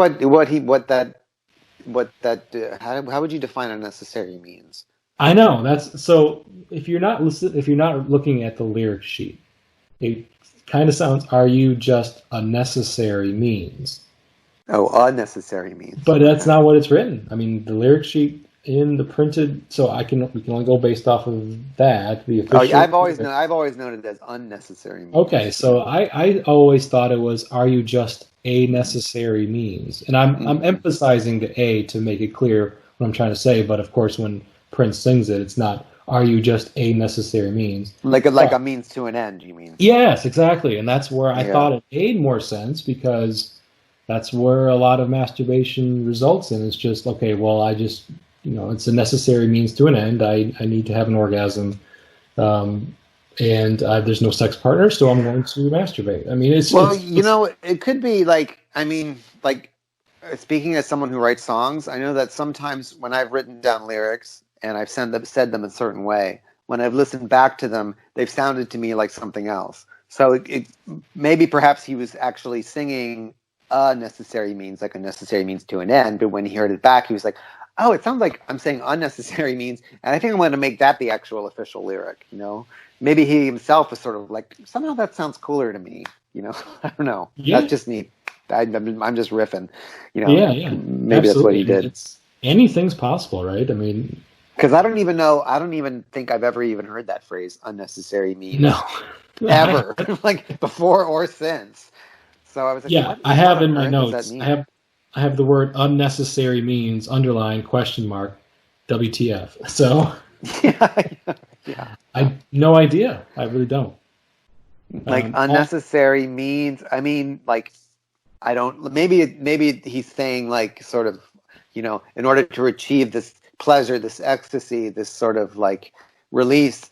how would you define unnecessary means? I know that's so. If you're not looking at the lyric sheet, it kind of sounds. Are you just unnecessary means? Oh, unnecessary means. But that's Okay. not what it's written. I mean, the lyric sheet in the printed. So we can only go based off of that. The Oh, official lyric. I've always known it as unnecessary Okay, means. so I always thought it was are you just a necessary means? And I'm Mm-hmm. emphasizing the a to make it clear what I'm trying to say, but of course when Prince sings it, it's not are you just a necessary means? Like But a means to an end, you mean? yes, exactly. And that's where I Yeah. thought it made more sense because that's where a lot of masturbation results in. It's just okay, well I just it's a necessary means to an end. I need to have an orgasm. Um, and there's no sex partner, so I'm going to masturbate. I mean, Well, it's it could be like, I mean, like speaking as someone who writes songs, I know that sometimes when I've written down lyrics and I've said them a certain way, when I've listened back to them, they've sounded to me like something else. So maybe perhaps he was actually singing a necessary means, like a necessary means to an end, but when he heard it back, he was like, oh, it sounds like I'm saying unnecessary means, and I think I'm going to make that the actual official lyric. Maybe he himself is sort of like, somehow that sounds cooler to me. I don't know. That's yeah, just me. I'm just riffing. yeah, yeah, Maybe that's what absolutely. he I mean, did. anything's possible, right? I mean, Because I don't even know. I don't even think I've ever even heard that phrase "unnecessary" no. means ever, like before or since. So I was like, Yeah, I what have on in my earth does that notes. mean? I have the word unnecessary means underline question mark WTF. So Yeah, yeah. I no idea. I really don't. Like All, unnecessary means. I mean, like I don't. Maybe he's saying like sort of, in order to achieve this pleasure, this ecstasy, this sort of like release,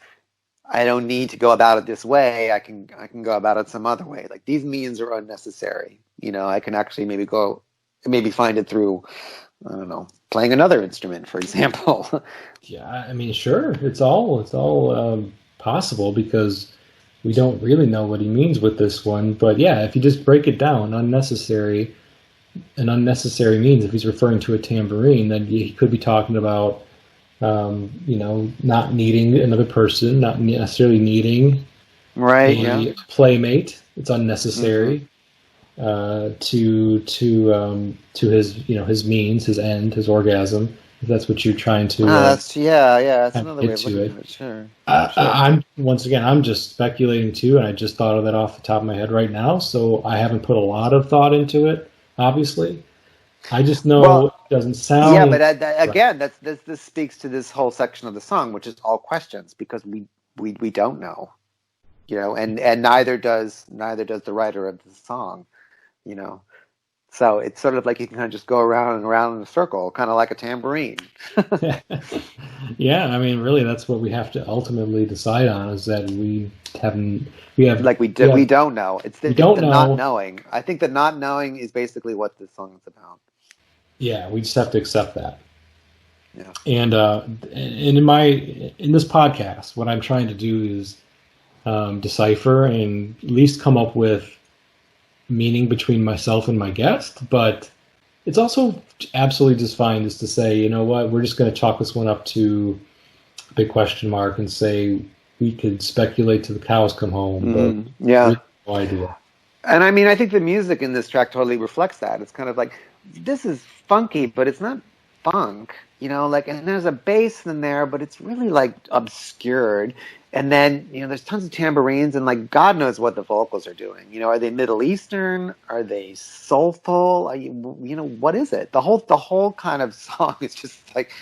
I don't need to go about it this way. I can go about it some other way. Like these means are unnecessary. I can actually maybe find it through, I don't know, playing another instrument, for example. yeah, I mean, sure, it's all possible because we don't really know what he means with this one. But yeah, if you just break it down, unnecessary means if he's referring to a tambourine, then he could be talking about not needing another person, not necessarily needing Right? Yeah. a playmate. It's Hmm. unnecessary to his means, his end, his orgasm. If that's what you're trying to That's yeah. That's kind of another way get of to looking it. at it. Sure, I, sure. I- I'm once again, I'm just speculating too, and I just thought of that off the top of my head right now. So I haven't put a lot of thought into it. Obviously, I just know Well, it doesn't yeah, sound but right. again, this speaks to this whole section of the song, which is all questions because we don't know, and neither does the writer of the song, you know. So it's sort of like you can kind of just go around and around in a circle, kind of like a tambourine. Yeah, I mean, really, that's what we have to ultimately decide on is that haven't, we have, Like we we have, don't know. we It's don't the not know. knowing. I think the not knowing is basically what this song is about. Yeah, we just have to accept that. Yeah. And in this podcast, what I'm trying to do is decipher and at least come up with meaning between myself and my guest. But it's also absolutely just fine just to say, you know what, we're just going to chalk this one up to a big question mark and say we could speculate till the cows come home, but Yeah. really no idea. And I mean, I think the music in this track totally reflects that. It's kind of like this is funky, but it's not funk, like, and there's a bass in there, but it's really like obscured. And then, there's tons of tambourines and like God knows what the vocals are doing. Are they Middle Eastern? Are they soulful? What is it? The whole kind of song is just like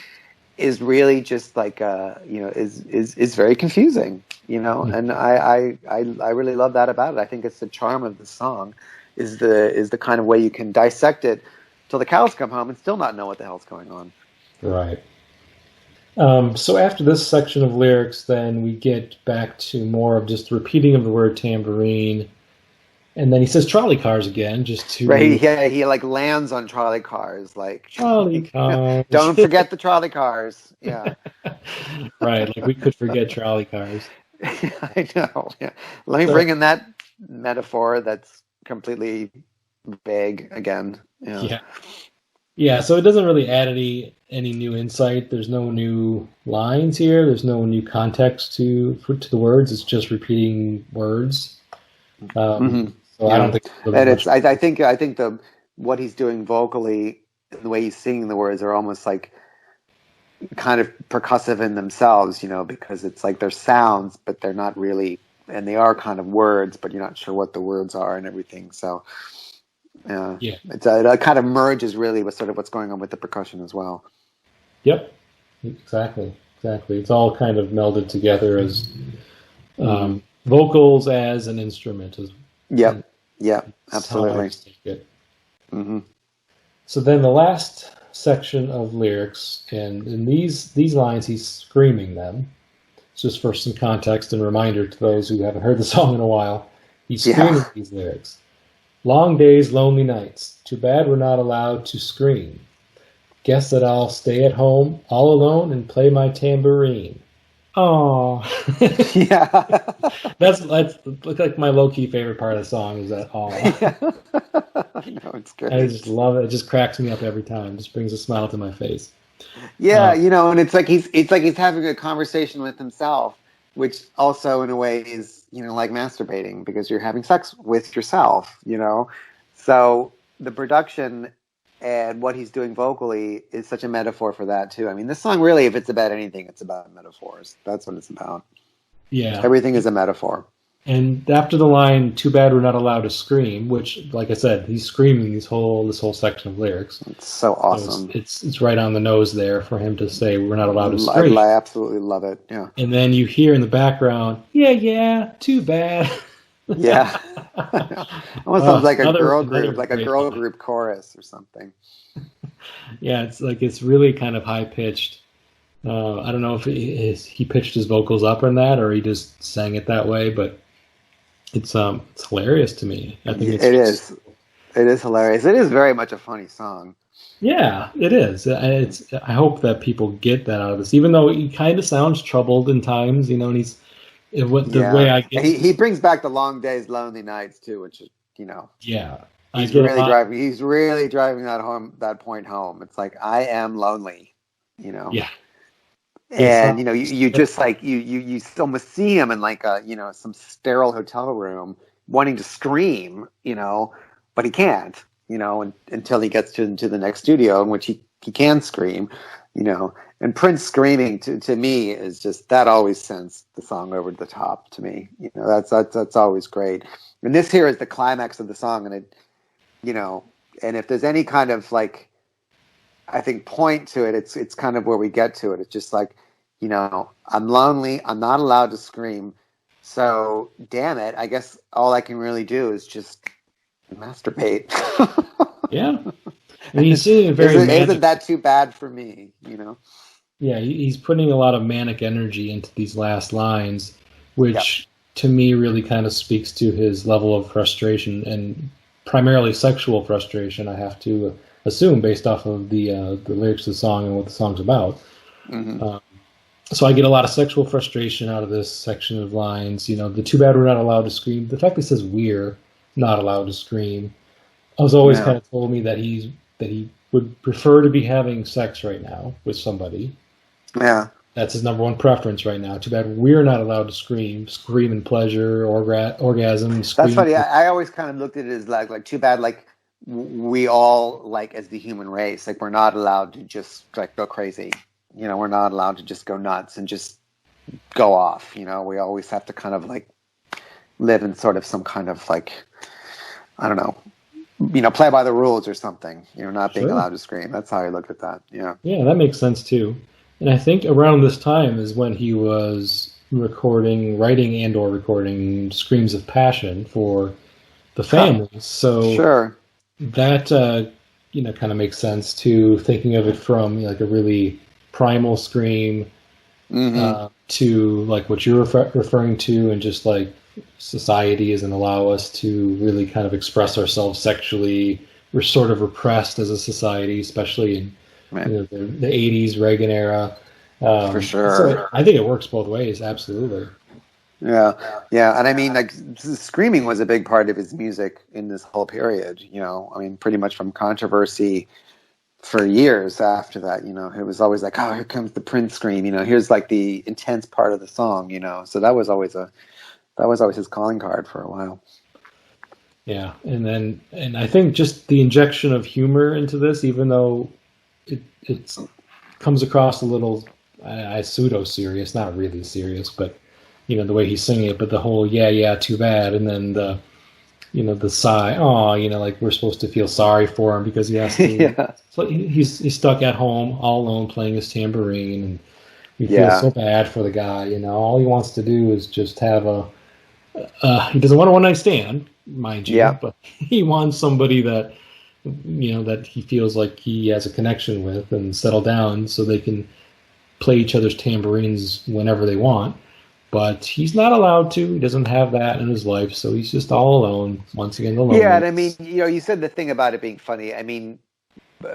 is really just like is very confusing, and I really love that about it. I think it's the charm of the song is the kind of way you can dissect it till the cows come home and still not know what the hell's going on. Right. So after this section of lyrics, then we get back to more of just repeating of the word tambourine, and then he says trolley cars again, just Right, to he like lands on trolley cars, like, trolley like cars. don't forget the trolley cars. Yeah. Right, like we could forget trolley cars. I know. Yeah. Let me So bring in that metaphor that's completely vague again. Yeah. yeah, yeah. So it doesn't really add any new insight. There's no new lines here. There's no new context to the words. It's just repeating words. Hmm. So I Yeah, don't think there's really and much. I think the what he's doing vocally and the way he's singing the words are almost like kind of percussive in themselves, because it's like they're sounds, but they're not really, and they are kind of words, but you're not sure what the words are and everything. So yeah, Yeah. it kind of merges really with sort of what's going on with the percussion as well. Yep. Exactly. Exactly. It's all kind of melded together as Hmm. vocals as an instrument. As Yep. Yep. that's how I Absolutely. just take it. Hmm. So then the last section of lyrics, and in these lines, he's screaming them. Just for some context and reminder to those who haven't heard the song in a while, he's Yeah. screaming these lyrics. Long days, lonely nights. Too bad we're not allowed to scream. Guess that I'll stay at home all alone and play my tambourine. Oh, Yeah. that's like my low key favorite part of the song is that oh. Yeah. I know, it's I great. just love it. It just cracks me up every time. It just brings a smile to my face. Yeah, Uh, and it's like he's having a conversation with himself, which also in a way is, like masturbating because you're having sex with yourself. So the production and what he's doing vocally is such a metaphor for that too. I mean, this song really, if it's about anything, it's about metaphors. That's what it's about. Yeah. Everything is a metaphor. And after the line, "Too bad we're not allowed to scream," which, like I said, he's screaming this whole section of lyrics. It's so So awesome. it's right on the nose there for him to say we're not allowed to scream. I absolutely love it. Yeah. And then you hear in the background, "Yeah, yeah, too bad." Yeah. Almost sounds like a girl another group, like a great girl line. group chorus or something. Yeah, it's like it's really kind of high pitched. I don't know if he pitched his vocals up in that or he just sang it that way, but it's hilarious to me. I think it's It just is. It is hilarious. It is very much a funny song. yeah, it is. It's I hope that people get that out of this, even though he kind of sounds troubled in times, and he's what the way Yeah. I get He brings back the long days, lonely nights too, which is, yeah, I he's get a really lot driving that point home. It's like, I am lonely, you know. yeah. It's And you just like you almost see him in like a some sterile hotel room wanting to scream, but he can't, until he gets into the next studio in which he can scream, and Prince screaming to me is just, that always sends the song over the top to me. That's always great. And this here is the climax of the song, and and if there's any kind of like, I think, point to it, it's kind of where we get to it. It's just like, I'm lonely, I'm not allowed to scream, so damn it, I guess all I can really do is just masturbate. yeah. And he's singing very isn't that too bad for me? Yeah, he's putting a lot of manic energy into these last lines, which to me really kind of speaks to his level of frustration, and primarily sexual frustration, I have to assume, based off of the lyrics of the song and what the song's about. Mm-hmm. So I get a lot of sexual frustration out of this section of lines. The "too bad we're not allowed to scream." The fact that it says "we're not allowed to scream" has always kind of told me that he would prefer to be having sex right now with somebody. Yeah. That's his number one preference right now. Too bad we're not allowed to scream in pleasure, orgasm. Scream. That's funny. I always kind of looked at it as like too bad, like we all, like, as the human race, like, we're not allowed to just like go crazy. We're not allowed to just go nuts and just go off. We always have to kind of like live in sort of some kind of like, I don't know, play by the rules or something. Not being allowed to scream. That's how I looked at that. Yeah. Yeah, that makes sense too. And I think around this time is when he was writing and/or recording "Screams of Passion" for the family. So sure, that kind of makes sense too. Thinking of it from like a really primal scream to like what you're referring to, and just like society doesn't allow us to really kind of express ourselves sexually. We're sort of repressed as a society, especially in the 80s Reagan era. For sure. So I think it works both ways. Absolutely. Yeah. And I mean, like, screaming was a big part of his music in this whole period. I mean, pretty much from Controversy for years after that. It was always like, oh, here comes the Prince scream. Here's like the intense part of the song. So that was always his calling card for a while. Yeah, and I think just the injection of humor into this, even though it comes across a little pseudo serious, not really serious, but the way he's singing it, but the whole yeah, too bad, and then the sigh, like we're supposed to feel sorry for him because he has to. So he's stuck at home all alone playing his tambourine, and we feel so bad for the guy. All he wants to do is just have he doesn't want a one-night stand, mind you, but he wants somebody that that he feels like he has a connection with and settle down so they can play each other's tambourines whenever they want. But he's not allowed to. He doesn't have that in his life, so he's just all alone. Once again, alone. Yeah, and I mean, you said the thing about it being funny. I mean,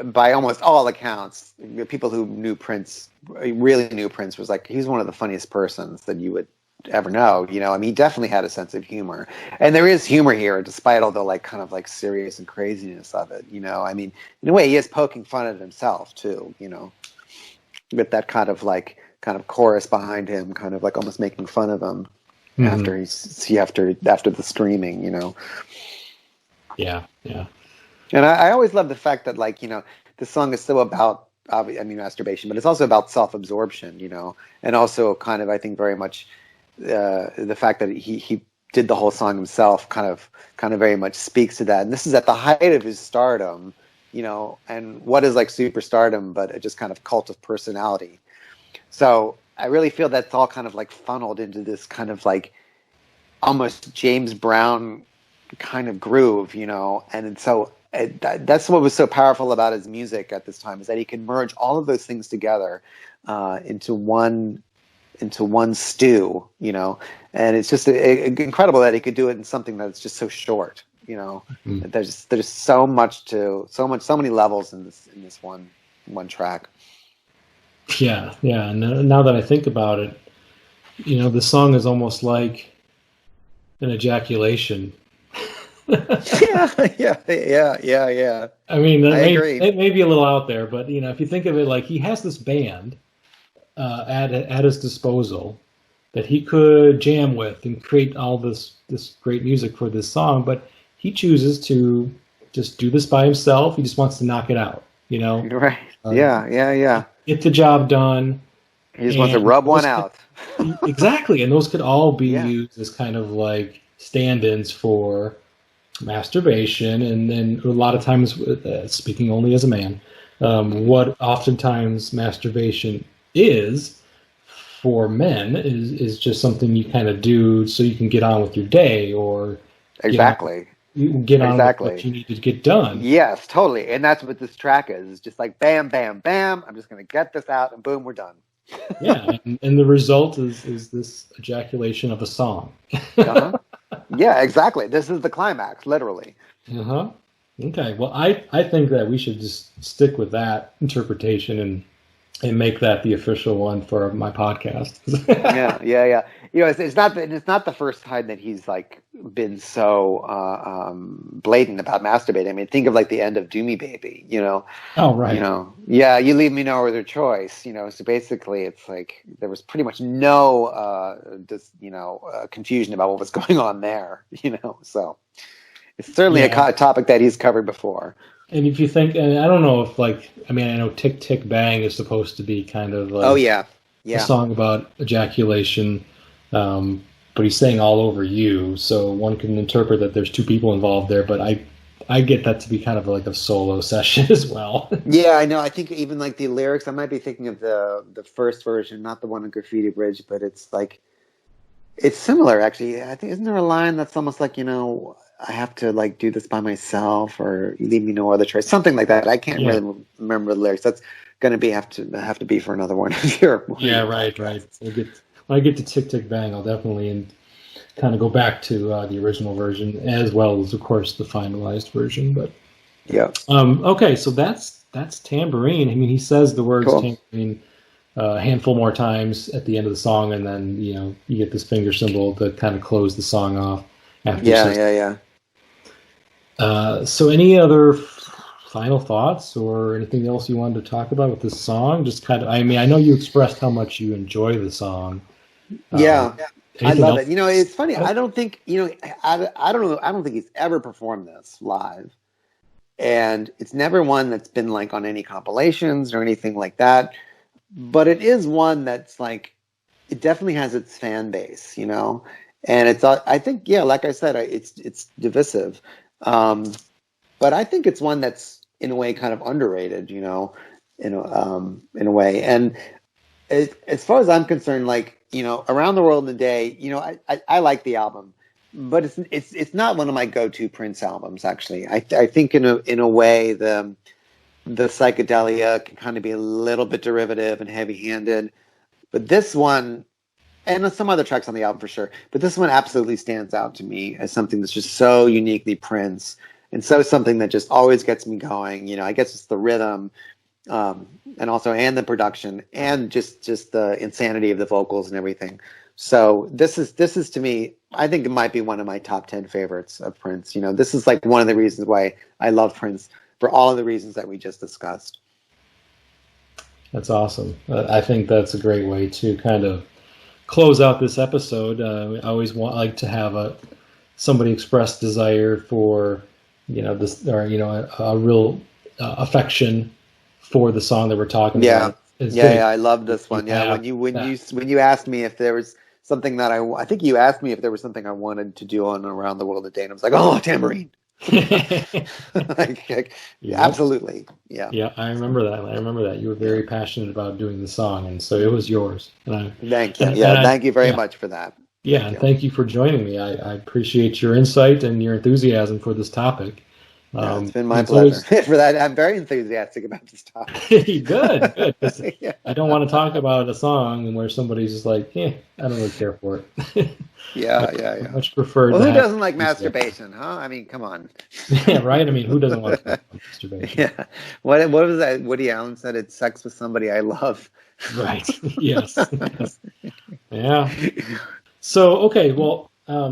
by almost all accounts, people who knew Prince, really knew Prince, was like, he's one of the funniest persons that you would ever know. I mean, he definitely had a sense of humor, and there is humor here, despite all the like kind of like serious and craziness of it. I mean, in a way, he is poking fun at himself too. With that kind of chorus behind him, kind of like almost making fun of him after the screaming. Yeah. And I always love the fact that, like, this song is so about, masturbation, but it's also about self-absorption, and also kind of, I think, very much the fact that he did the whole song himself kind of very much speaks to that. And this is at the height of his stardom, and what is like superstardom, but just kind of cult of personality. So I really feel that's all kind of like funneled into this kind of like almost James Brown kind of groove, and so that's what was so powerful about his music at this time, is that he can merge all of those things together into one stew, and it's just incredible that he could do it in something that's just so short, Mm. There's so many levels in this one track. Yeah, yeah. And now that I think about it, the song is almost like an ejaculation. Yeah. I mean, I agree. it may be a little out there, but if you think of it, like he has this band at his disposal that he could jam with and create all this great music for this song, but he chooses to just do this by himself. He just wants to knock it out, Right. Yeah. get the job done. He just wants to rub one out. Exactly, and those could all be Yeah. used as kind of like stand-ins for masturbation, and then a lot of times, speaking only as a man, what oftentimes masturbation is for men is just something you kind of do so you can get on with your day, or Exactly. get on with what you need to get done. Yes, totally. And that's what this track is. It's just like bam, bam, bam. I'm just going to get this out, and boom, we're done. Yeah, and the result is this ejaculation of a song. Uh-huh. Yeah, exactly. This is the climax, literally. Uh-huh. Okay. Well, I think that we should just stick with that interpretation and make that the official one for my podcast. Yeah. It's not the first time that he's like been so blatant about masturbating. I mean, think of like the end of "Do Me Baby." Oh, right. Yeah, you leave me no other choice. So basically, it's like there was pretty much no confusion about what was going on there. So it's certainly a topic that he's covered before. And if you think, and I don't know if I know "Tick Tick Bang" is supposed to be kind of like a song about ejaculation, but he's saying "all over you," so one can interpret that there's two people involved there. But I get that to be kind of like a solo session as well. Yeah, I know. I think even like the lyrics, I might be thinking of the first version, not the one in Graffiti Bridge, but it's like it's similar actually. I think, isn't there a line that's almost like, I have to like do this by myself, or you leave me no other choice, something like that. I can't really remember the lyrics. That's going to have to be for another one of your. Yeah, right. When I get to Tick Tick Bang, I'll definitely kind of go back to the original version, as well as, of course, the finalized version. But yeah. Okay, so that's Tamborine. I mean, he says the words Tamborine a handful more times at the end of the song, and then you get this finger symbol to kind of close the song off. After Yeah. So any other final thoughts or anything else you wanted to talk about with this song? Just kind of, I mean, I know you expressed how much you enjoy the song. Yeah. I love else? it. It's funny. I don't think, I don't know. I don't think he's ever performed this live. And it's never one that's been like on any compilations or anything like that. But it is one that's like, it definitely has its fan base, and it's, I think, like I said, it's divisive. But I think it's one that's in a way kind of underrated, in a way. And as far as I'm concerned, like, Around the World in a Day, I like the album, but it's not one of my go-to Prince albums. Actually, I think in a way the psychedelia can kind of be a little bit derivative and heavy-handed, but this one, and some other tracks on the album for sure, but this one absolutely stands out to me as something that's just so uniquely Prince, and so something that just always gets me going. I guess it's the rhythm, and the production, and just the insanity of the vocals and everything. So this is to me, I think it might be one of my top 10 favorites of Prince. This is like one of the reasons why I love Prince, for all of the reasons that we just discussed. That's awesome. I think that's a great way to kind of close out this episode. I always like to have somebody express desire for this, or a real affection for the song that we're talking about. Yeah, I love this one. Yeah, when you asked me if there was something that I think you asked me if there was something I wanted to do on Around the World a Day, and I was like, oh, Tamborine. Absolutely. Yeah, I remember that. You were very passionate about doing the song, and so it was yours. Thank you. Thank you very much for that. Yeah, and thank you for joining me. I appreciate your insight and your enthusiasm for this topic. It's been my pleasure. For that, I'm very enthusiastic about this topic. Good. I don't want to talk about a song where somebody's just like, I don't really care for it. I much prefer. Well, who doesn't like masturbation, huh? I mean, come on. Yeah, right. I mean, who doesn't want masturbation? Yeah. What was that? Woody Allen said, "It's sex with somebody I love." Right. Yes. Yeah. So, okay. Well.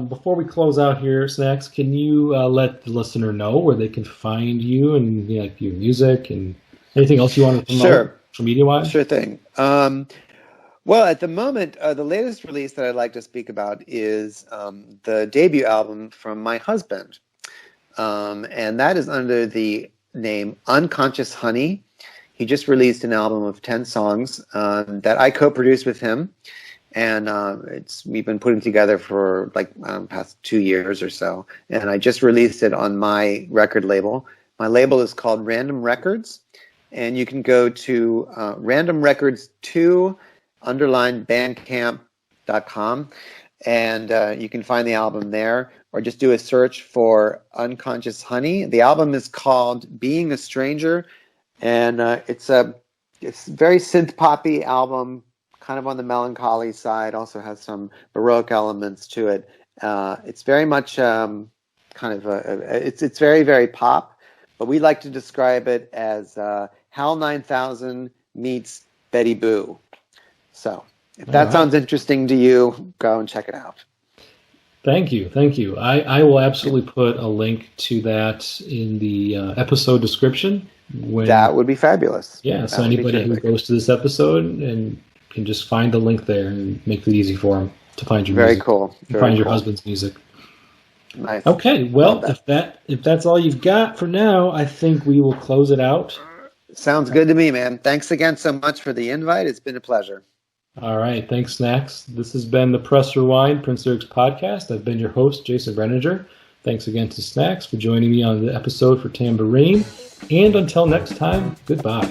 Before we close out here, Snax, can you let the listener know where they can find you and your music and anything else you want to promote media-wise? Sure thing. Well, at the moment, the latest release that I'd like to speak about is the debut album from my husband. And that is under the name Unconscious Honey. He just released an album of 10 songs that I co-produced with him. And we've been putting together for past 2 years or so. And I just released it on my record label. My label is called Random Records. And you can go to randomrecords2_bandcamp.com. And you can find the album there. Or just do a search for Unconscious Honey. The album is called Being a Stranger. And it's a very synth-poppy album, kind of on the melancholy side, also has some Baroque elements to it. It's very much it's very, very pop, but we like to describe it as HAL 9000 meets Betty Boo. So if that sounds interesting to you, go and check it out. Thank you. I will absolutely put a link to that in the episode description. That would be fabulous. Yeah, so anybody who goes to this episode and can just find the link there and make it easy for them to find your music. Very cool. Find your husband's music. Nice. Okay, well, if that's all you've got for now, I think we will close it out. Sounds good to me, man. Thanks again so much for the invite. It's been a pleasure. All right, thanks, Snax. This has been the Press Rewind Prince Lyrics podcast. I've been your host, Jason Brenninger. Thanks again to Snax for joining me on the episode for Tamborine. And until next time, goodbye.